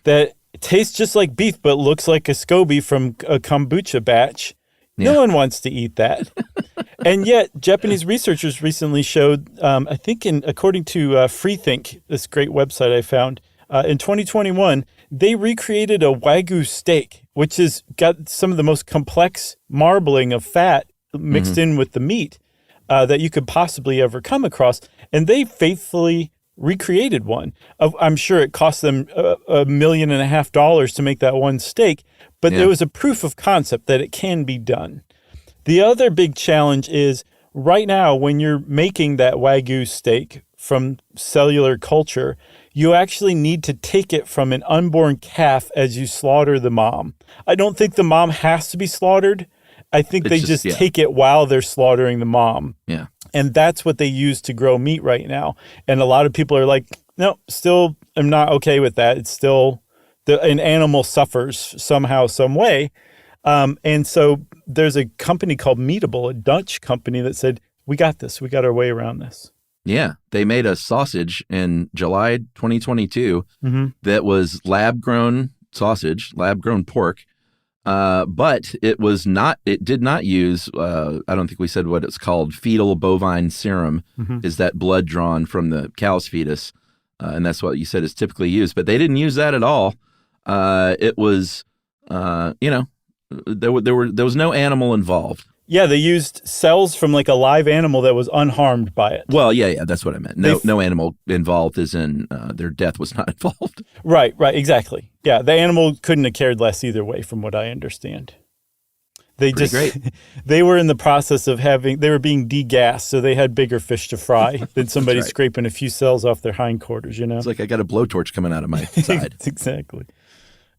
that tastes just like beef but looks like a SCOBY from a kombucha batch. Yeah. No one wants to eat that. And yet, Japanese researchers recently showed, I think according to Freethink, this great website I found, in 2021, they recreated a Wagyu steak, which has got some of the most complex marbling of fat mixed in with the meat that you could possibly ever come across. And they faithfully recreated one. I'm sure it cost them $1.5 million to make that one steak, but there was a proof of concept that it can be done. The other big challenge is right now when you're making that Wagyu steak from cellular culture, you actually need to take it from an unborn calf as you slaughter the mom. I don't think the mom has to be slaughtered. I think they just take it while they're slaughtering the mom. Yeah. And that's what they use to grow meat right now. And a lot of people are like, no, still I'm not okay with that. It's still an animal suffers somehow, some way. And so there's a company called Meatable, a Dutch company that said, we got this. We got our way around this. Yeah. They made a sausage in July 2022 that was lab-grown sausage, lab-grown pork. But it did not use, I don't think we said what it's called, fetal bovine serum is that blood drawn from the cow's fetus. And that's what you said is typically used. But they didn't use that at all. It was, there was no animal involved. Yeah, they used cells from like a live animal that was unharmed by it. Well, yeah, that's what I meant. No animal involved as in their death was not involved. Right, exactly. Yeah, the animal couldn't have cared less either way from what I understand. They were in the process of they were being degassed, so they had bigger fish to fry than somebody scraping a few cells off their hindquarters, you know? It's like I got a blowtorch coming out of my side. Exactly.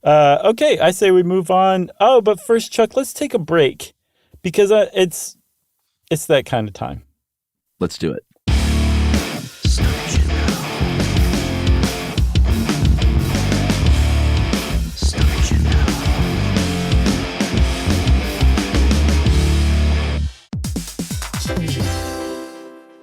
Okay, I say we move on. Oh, but first, Chuck, let's take a break. Because it's that kind of time. Let's do it.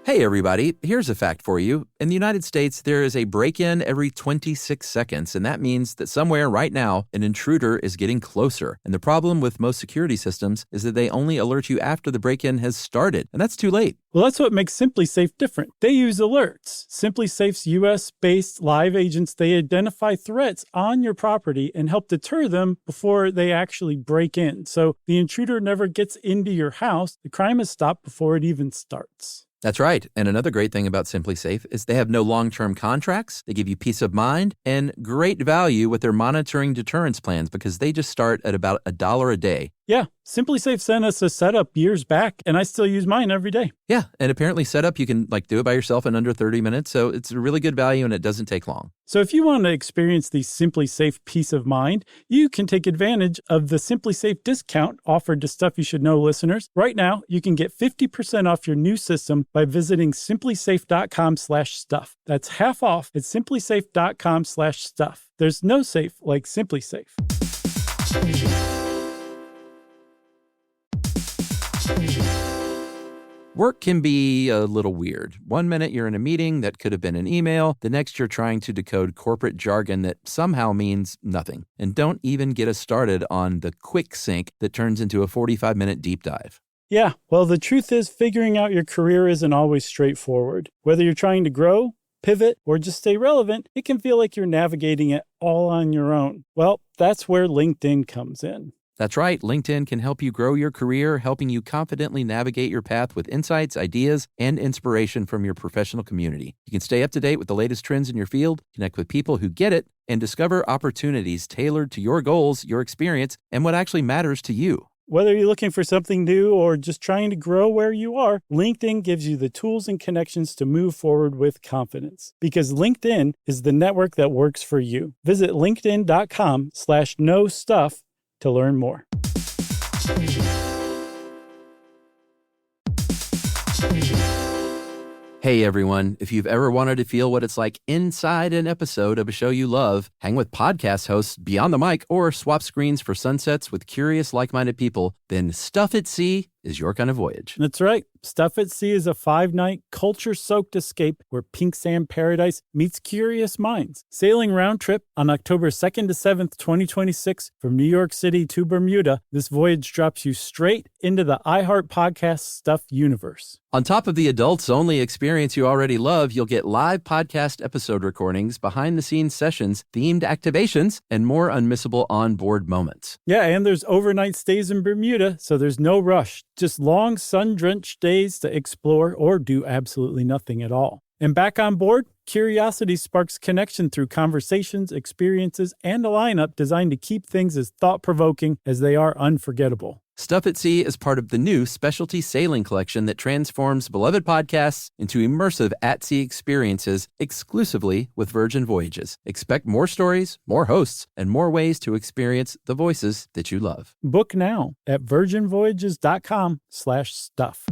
Hey, everybody. Here's a fact for you. In the United States, there is a break-in every 26 seconds, and that means that somewhere right now, an intruder is getting closer. And the problem with most security systems is that they only alert you after the break-in has started, and that's too late. Well, that's what makes SimpliSafe different. They use alerts. SimpliSafe's U.S.-based live agents, they identify threats on your property and help deter them before they actually break in. So the intruder never gets into your house. The crime is stopped before it even starts. That's right. And another great thing about SimpliSafe is they have no long-term contracts. They give you peace of mind and great value with their monitoring deterrence plans because they just start at about $1 a day. Yeah, SimpliSafe sent us a setup years back, and I still use mine every day. Yeah, and apparently setup, you can do it by yourself in under 30 minutes, so it's a really good value and it doesn't take long. So if you want to experience the SimpliSafe peace of mind, you can take advantage of the SimpliSafe discount offered to Stuff You Should Know listeners. Right now, you can get 50% off your new system by visiting simplisafe.com/stuff. That's half off at simplisafe.com/stuff. There's no safe like SimpliSafe. Work can be a little weird. 1 minute you're in a meeting that could have been an email. The next you're trying to decode corporate jargon that somehow means nothing. And don't even get us started on the quick sync that turns into a 45-minute deep dive. Yeah, well, the truth is figuring out your career isn't always straightforward. Whether you're trying to grow, pivot, or just stay relevant, it can feel like you're navigating it all on your own. Well, that's where LinkedIn comes in. That's right. LinkedIn can help you grow your career, helping you confidently navigate your path with insights, ideas, and inspiration from your professional community. You can stay up to date with the latest trends in your field, connect with people who get it, and discover opportunities tailored to your goals, your experience, and what actually matters to you. Whether you're looking for something new or just trying to grow where you are, LinkedIn gives you the tools and connections to move forward with confidence. Because LinkedIn is the network that works for you. Visit linkedin.com/knowstuff to learn more. Hey everyone, if you've ever wanted to feel what it's like inside an episode of a show you love, hang with podcast hosts beyond the mic, or swap screens for sunsets with curious like-minded people, then Stuff at Sea is your kind of voyage. That's right. Stuff at Sea is a 5-night, culture-soaked escape where pink sand paradise meets curious minds. Sailing round trip on October 2nd to 7th, 2026 from New York City to Bermuda, this voyage drops you straight into the iHeart Podcast Stuff universe. On top of the adults-only experience you already love, you'll get live podcast episode recordings, behind-the-scenes sessions, themed activations, and more unmissable onboard moments. Yeah, and there's overnight stays in Bermuda, so there's no rush. Just long, sun-drenched days to explore or do absolutely nothing at all. And back on board, curiosity sparks connection through conversations, experiences, and a lineup designed to keep things as thought-provoking as they are unforgettable. Stuff at Sea is part of the new specialty sailing collection that transforms beloved podcasts into immersive at-sea experiences exclusively with Virgin Voyages. Expect more stories, more hosts, and more ways to experience the voices that you love. Book now at virginvoyages.com/stuff.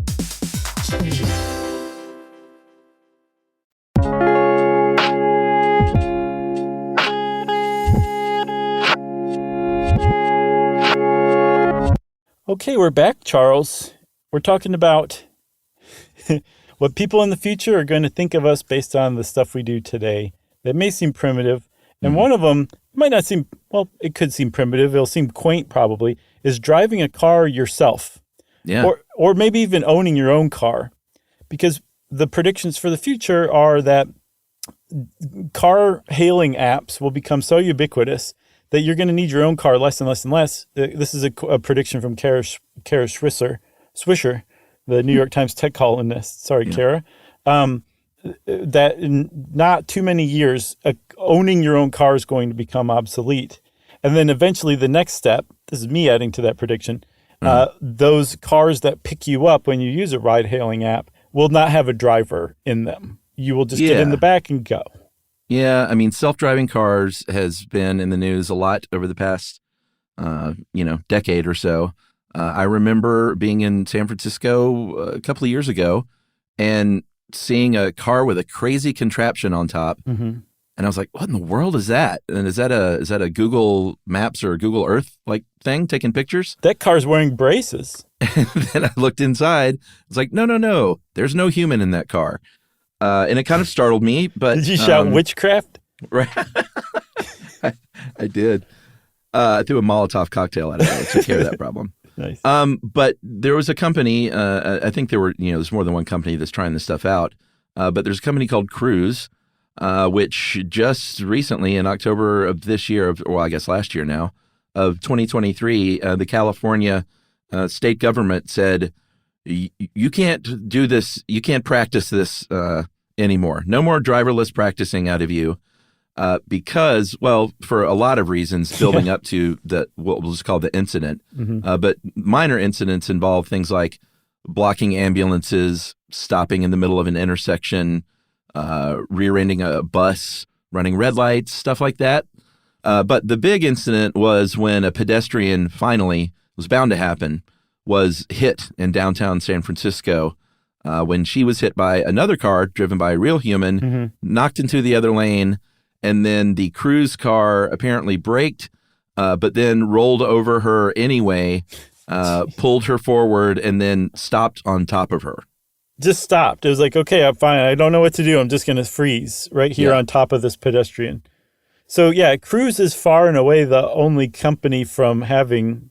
Okay, we're back, Charles. We're talking about what people in the future are going to think of us based on the stuff we do today that may seem primitive. And one of them might not seem, well, it could seem primitive. It'll seem quaint probably, is driving a car yourself. Yeah. Or maybe even owning your own car. Because the predictions for the future are that car hailing apps will become so ubiquitous that you're going to need your own car less and less and less. This is a prediction from Kara Swisher, the New York Times tech columnist. Sorry, Kara. That in not too many years, owning your own car is going to become obsolete. And then eventually the next step, this is me adding to that prediction, those cars that pick you up when you use a ride-hailing app will not have a driver in them. You will just get in the back and go. Yeah, I mean, self-driving cars has been in the news a lot over the past, decade or so. I remember being in San Francisco a couple of years ago and seeing a car with a crazy contraption on top, and I was like, "What in the world is that?" And is that a Google Maps or Google Earth like thing taking pictures? That car's wearing braces. And then I looked inside. I was like, "No, there's no human in that car." And it kind of startled me, but... Did you shout witchcraft? Right. I did. I threw a Molotov cocktail at it to take care of that problem. Nice. But there was a company, I think there's more than one company that's trying this stuff out, but there's a company called Cruise, which just recently in October of this year, I guess last year now, of 2023, the California state government said, you can't do this. You can't practice this anymore. No more driverless practicing out of you because, well, for a lot of reasons building up to what we'll just call the incident. But minor incidents involve things like blocking ambulances, stopping in the middle of an intersection, rear-ending a bus, running red lights, stuff like that. But the big incident was when a pedestrian finally was bound to happen, was hit in downtown San Francisco when she was hit by another car driven by a real human, knocked into the other lane, and then the Cruise car apparently braked, but then rolled over her anyway, pulled her forward, and then stopped on top of her. Just stopped. It was like, okay, I'm fine. I don't know what to do. I'm just going to freeze right here on top of this pedestrian. So, yeah, Cruise is far and away the only company from having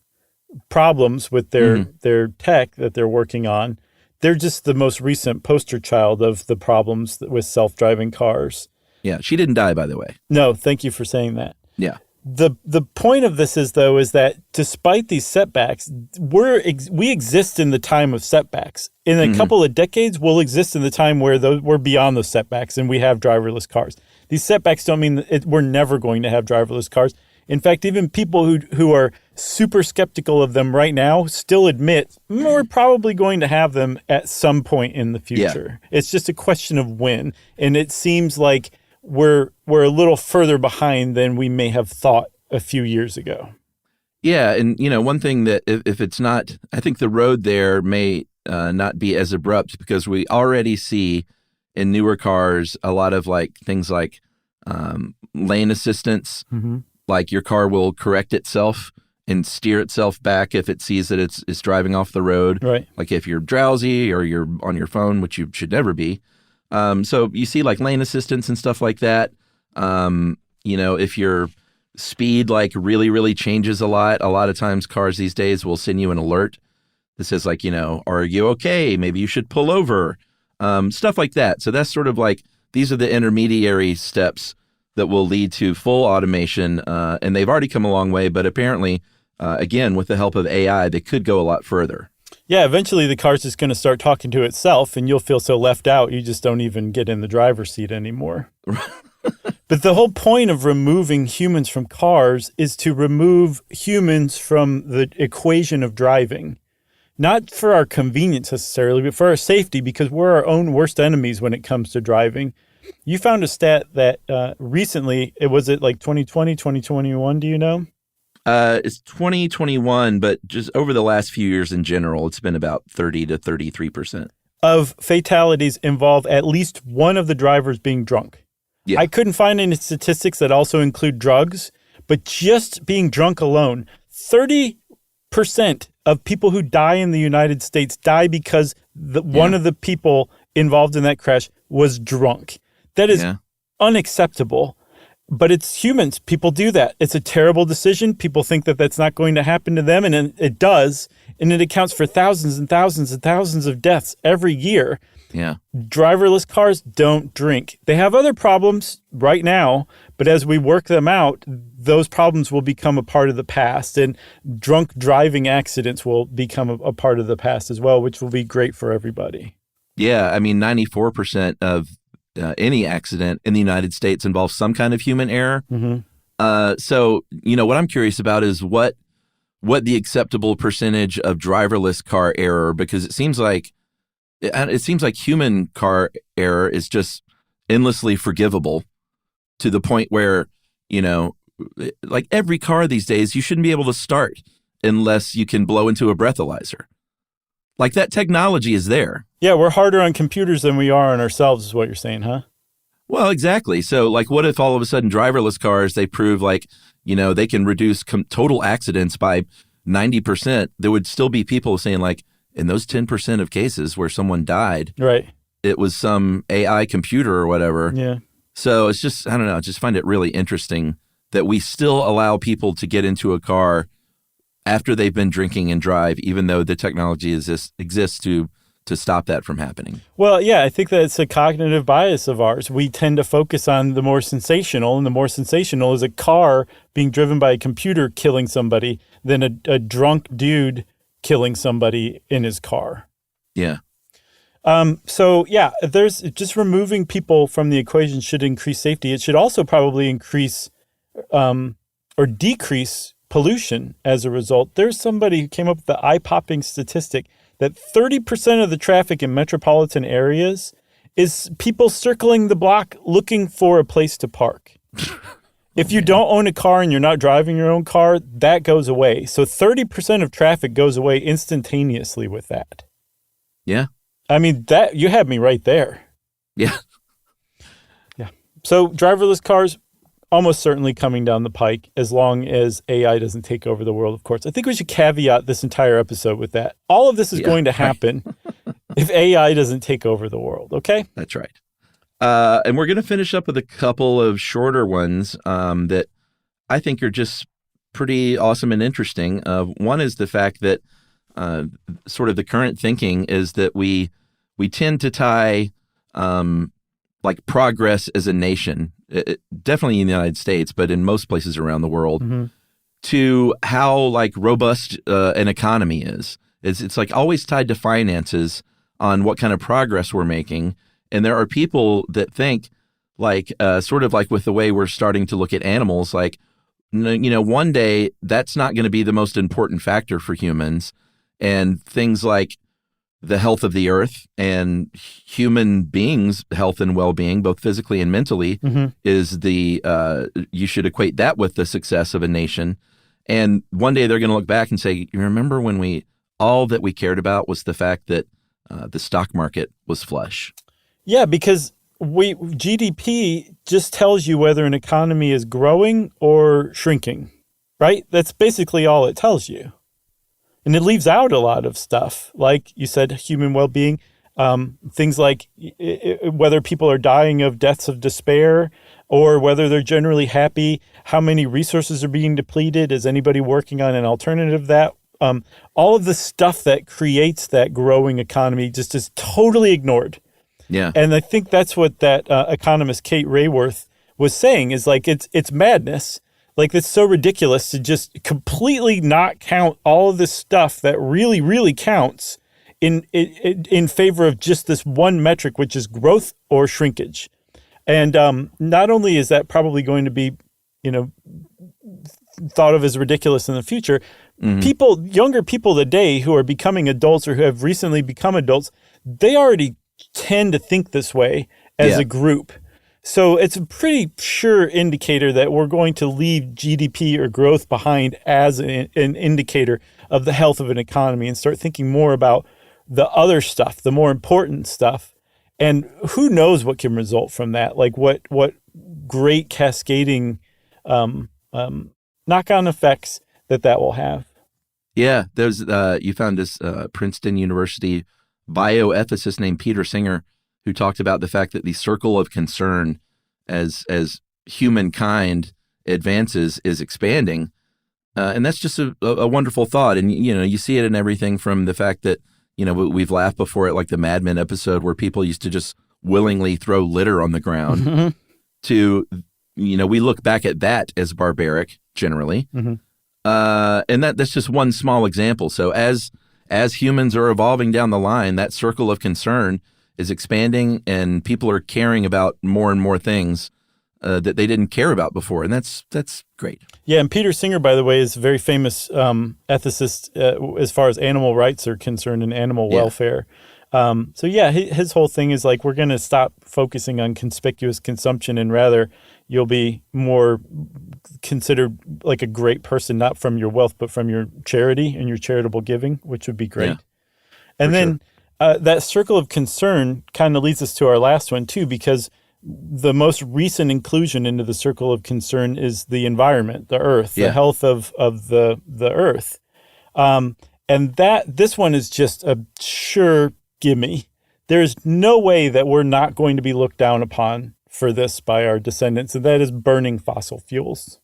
problems with their tech that they're working on. They're just the most recent poster child of the problems with self-driving cars. Yeah, she didn't die, by the way. No, thank you for saying that. Yeah. The point of this is that despite these setbacks, we exist in the time of setbacks. In a couple of decades, we'll exist in the time where we're beyond those setbacks and we have driverless cars. These setbacks don't mean that we're never going to have driverless cars. In fact, even people who are super skeptical of them right now still admit we're probably going to have them at some point in the future. Yeah. It's just a question of when. And it seems like we're a little further behind than we may have thought a few years ago. Yeah. And, one thing that if it's not, I think the road there may not be as abrupt because we already see in newer cars a lot of things like lane assistance. Like your car will correct itself and steer itself back if it sees that it's driving off the road. Right. Like if you're drowsy or you're on your phone, which you should never be. So you see like lane assistance and stuff like that. If your speed like really, really changes a lot of times cars these days will send you an alert that says like, are you okay? Maybe you should pull over, stuff like that. So that's sort of like, these are the intermediary steps that will lead to full automation. And they've already come a long way, but apparently, again, with the help of AI, they could go a lot further. Yeah, eventually the car's just going to start talking to itself and you'll feel so left out, you just don't even get in the driver's seat anymore. But the whole point of removing humans from cars is to remove humans from the equation of driving. Not for our convenience necessarily, but for our safety, because we're our own worst enemies when it comes to driving. You found a stat that recently, was it like 2020, 2021, do you know? It's 2021, but just over the last few years in general, it's been about 30 to 33%. Of fatalities involve at least one of the drivers being drunk. Yeah. I couldn't find any statistics that also include drugs, but just being drunk alone, 30% of people who die in the United States die because one of the people involved in that crash was drunk. That is unacceptable. But it's humans. People do that. It's a terrible decision. People think that that's not going to happen to them, and it does. And it accounts for thousands and thousands and thousands of deaths every year. Yeah. Driverless cars don't drink. They have other problems right now, but as we work them out, those problems will become a part of the past, and drunk driving accidents will become a part of the past as well, which will be great for everybody. Yeah, I mean, 94% of any accident in the United States involves some kind of human error. Mm-hmm. So, what I'm curious about is what the acceptable percentage of driverless car error, because it seems like human car error is just endlessly forgivable to the point where, like every car these days, you shouldn't be able to start unless you can blow into a breathalyzer. Like that technology is there. Yeah, we're harder on computers than we are on ourselves is what you're saying, huh? Well, exactly. So like what if all of a sudden driverless cars, they prove like, they can reduce total accidents by 90%. There would still be people saying like, in those 10% of cases where someone died, right, it was some AI computer or whatever. Yeah. So it's just, I don't know, I just find it really interesting that we still allow people to get into a car after they've been drinking and drive, even though the technology exists to stop that from happening. Well, yeah, I think that it's a cognitive bias of ours. We tend to focus on the more sensational, and the more sensational is a car being driven by a computer killing somebody than a drunk dude killing somebody in his car. Yeah. So, yeah, there's just removing people from the equation should increase safety. It should also probably increase or decrease pollution as a result. There's somebody who came up with the eye-popping statistic that 30% of the traffic in metropolitan areas is people circling the block looking for a place to park. If you don't own a car and you're not driving your own car, that goes away. So 30% of traffic goes away instantaneously with that. Yeah. I mean, that you had me right there. Yeah. Yeah. So driverless cars, almost certainly coming down the pike as long as AI doesn't take over the world, of course. I think we should caveat this entire episode with that. All of this is going to happen if AI doesn't take over the world, okay? That's right. And we're going to finish up with a couple of shorter ones that I think are just pretty awesome and interesting. One is the fact that sort of the current thinking is that we tend to tie like progress as a nation, definitely in the United States, but in most places around the world, to how like robust an economy is. It's like always tied to finances on what kind of progress we're making. And there are people that think like sort of like with the way we're starting to look at animals, like, one day that's not going to be the most important factor for humans. And things like the health of the earth and human beings' health and well-being, both physically and mentally, is you should equate that with the success of a nation. And one day they're going to look back and say, you remember when all that we cared about was the fact that the stock market was flush. Yeah, because GDP just tells you whether an economy is growing or shrinking. right? That's basically all it tells you. And it leaves out a lot of stuff, like you said, human well-being, things like whether people are dying of deaths of despair or whether they're generally happy, how many resources are being depleted, is anybody working on an alternative to that? All of the stuff that creates that growing economy just is totally ignored. Yeah. And I think that's what that economist Kate Raworth was saying, is like it's madness. Like, it's so ridiculous to just completely not count all of this stuff that really, really counts in favor of just this one metric, which is growth or shrinkage. And not only is that probably going to be, thought of as ridiculous in the future, younger people today who are becoming adults or who have recently become adults, they already tend to think this way as a group. So it's a pretty sure indicator that we're going to leave GDP or growth behind as an indicator of the health of an economy and start thinking more about the other stuff, the more important stuff. And who knows what can result from that? Like what great cascading knock-on effects that will have. Yeah, there's you found this Princeton University bioethicist named Peter Singer, who talked about the fact that the circle of concern as humankind advances is expanding. And that's just a wonderful thought. And, you see it in everything from the fact that, we've laughed before at like the Mad Men episode where people used to just willingly throw litter on the ground to, we look back at that as barbaric generally. And that's just one small example. So as humans are evolving down the line, that circle of concern is expanding, and people are caring about more and more things that they didn't care about before, and that's great. Yeah, and Peter Singer, by the way, is a very famous ethicist as far as animal rights are concerned and animal welfare. His whole thing is like, we're going to stop focusing on conspicuous consumption, and rather you'll be more considered like a great person, not from your wealth, but from your charity and your charitable giving, which would be great. Yeah, and then that circle of concern kind of leads us to our last one too, because the most recent inclusion into the circle of concern is the environment, the earth, the health of the earth. And this one is just a sure gimme. There's no way that we're not going to be looked down upon for this by our descendants, and that is burning fossil fuels.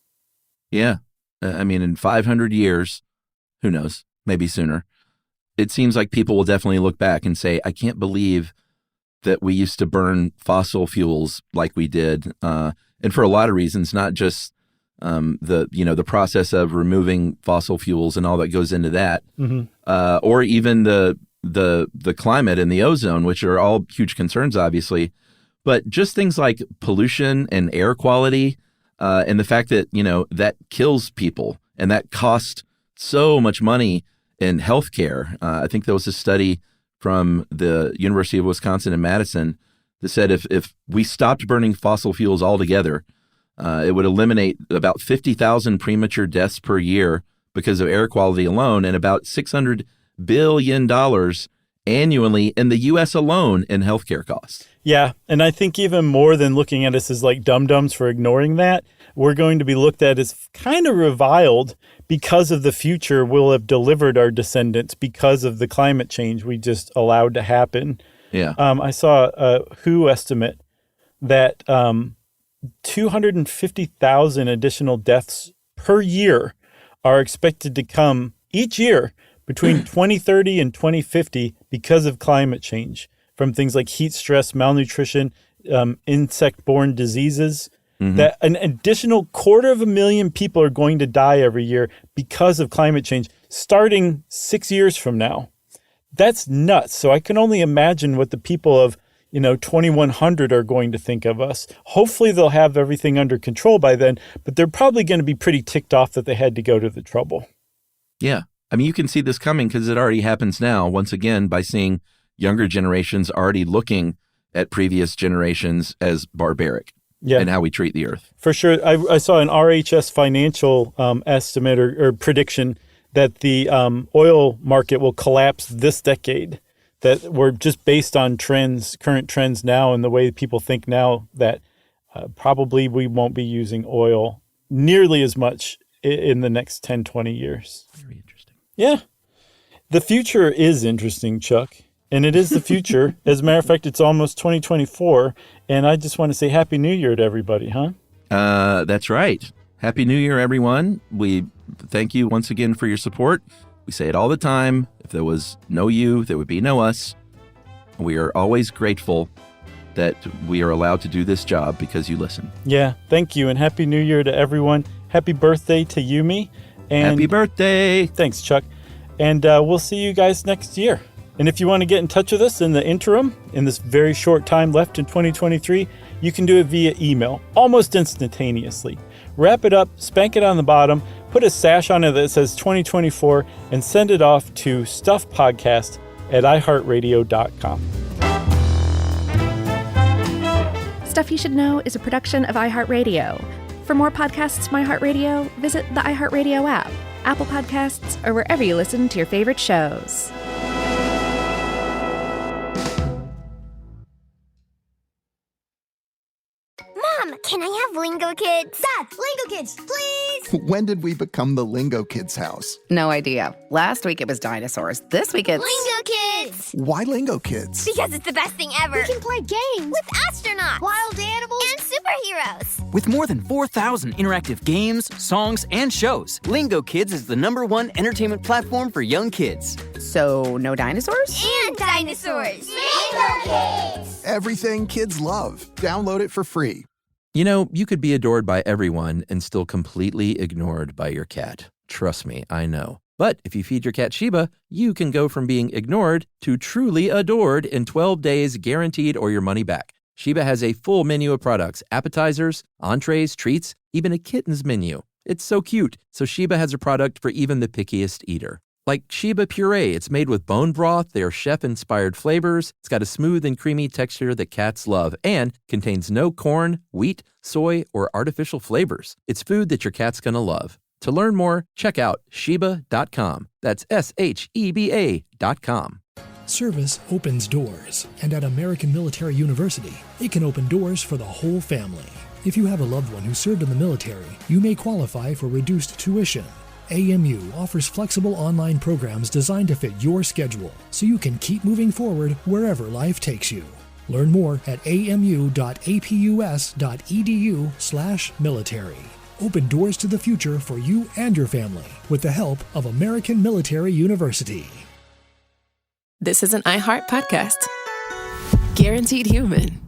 Yeah. In 500 years, who knows, maybe sooner, it seems like people will definitely look back and say, I can't believe that we used to burn fossil fuels like we did. And for a lot of reasons, not just the process of removing fossil fuels and all that goes into that, or even the climate and the ozone, which are all huge concerns, obviously. But just things like pollution and air quality, and the fact that, that kills people and that costs so much money in healthcare. I think there was a study from the University of Wisconsin in Madison that said if we stopped burning fossil fuels altogether, it would eliminate about 50,000 premature deaths per year because of air quality alone, and about $600 billion annually in the U.S. alone in healthcare costs. Yeah, and I think even more than looking at us as like dum-dums for ignoring that, we're going to be looked at as kind of reviled because of the future we'll have delivered our descendants because of the climate change we just allowed to happen. Yeah. I saw a WHO estimate that 250,000 additional deaths per year are expected to come each year between 2030 and 2050 because of climate change, from things like heat stress, malnutrition, insect-borne diseases. That an additional 250,000 people are going to die every year because of climate change, starting 6 years from now. That's nuts. So I can only imagine what the people of 2100 are going to think of us. Hopefully they'll have everything under control by then, but they're probably going to be pretty ticked off that they had to go to the trouble. Yeah. You can see this coming because it already happens now, once again, by seeing younger generations already looking at previous generations as barbaric. Yeah. And how we treat the earth. For sure. I saw an RHS financial estimate or prediction that the oil market will collapse this decade, that we're just based on current trends now and the way people think now, that probably we won't be using oil nearly as much in the next 10, 20 years. Very interesting. Yeah. The future is interesting, Chuck. And it is the future. As a matter of fact, it's almost 2024. And I just want to say Happy New Year to everybody, huh? That's right. Happy New Year, everyone. We thank you once again for your support. We say it all the time. If there was no you, there would be no us. We are always grateful that we are allowed to do this job because you listen. Yeah, thank you. And Happy New Year to everyone. Happy birthday to Yumi. And Happy birthday. Thanks, Chuck. And we'll see you guys next year. And if you want to get in touch with us in the interim, in this very short time left in 2023, you can do it via email, almost instantaneously. Wrap it up, spank it on the bottom, put a sash on it that says 2024, and send it off to stuffpodcast@iheartradio.com. Stuff You Should Know is a production of iHeartRadio. For more podcasts from iHeartRadio, visit the iHeartRadio app, Apple Podcasts, or wherever you listen to your favorite shows. Mom, can I have Lingo Kids? Dad, Lingo Kids, please! When did we become the Lingo Kids house? No idea. Last week it was dinosaurs. This week it's... Lingo Kids! Why Lingo Kids? Because it's the best thing ever. We can play games with astronauts, wild animals, and superheroes. With more than 4,000 interactive games, songs, and shows, Lingo Kids is the #1 entertainment platform for young kids. So, no dinosaurs? And dinosaurs! Lingo Kids! Everything kids love. Download it for free. You know, you could be adored by everyone and still completely ignored by your cat. Trust me, I know. But if you feed your cat Sheba, you can go from being ignored to truly adored in 12 days guaranteed or your money back. Sheba has a full menu of products, appetizers, entrees, treats, even a kitten's menu. It's so cute. So Sheba has a product for even the pickiest eater. Like Sheba Puree, it's made with bone broth, they are chef-inspired flavors, it's got a smooth and creamy texture that cats love, and contains no corn, wheat, soy, or artificial flavors. It's food that your cat's gonna love. To learn more, check out Sheba.com. That's SHEBA.com. Service opens doors, and at American Military University, it can open doors for the whole family. If you have a loved one who served in the military, you may qualify for reduced tuition. AMU offers flexible online programs designed to fit your schedule, so you can keep moving forward wherever life takes you. Learn more at amu.apus.edu/military. Open doors to the future for you and your family with the help of American Military University. This is an iHeart podcast. Guaranteed human.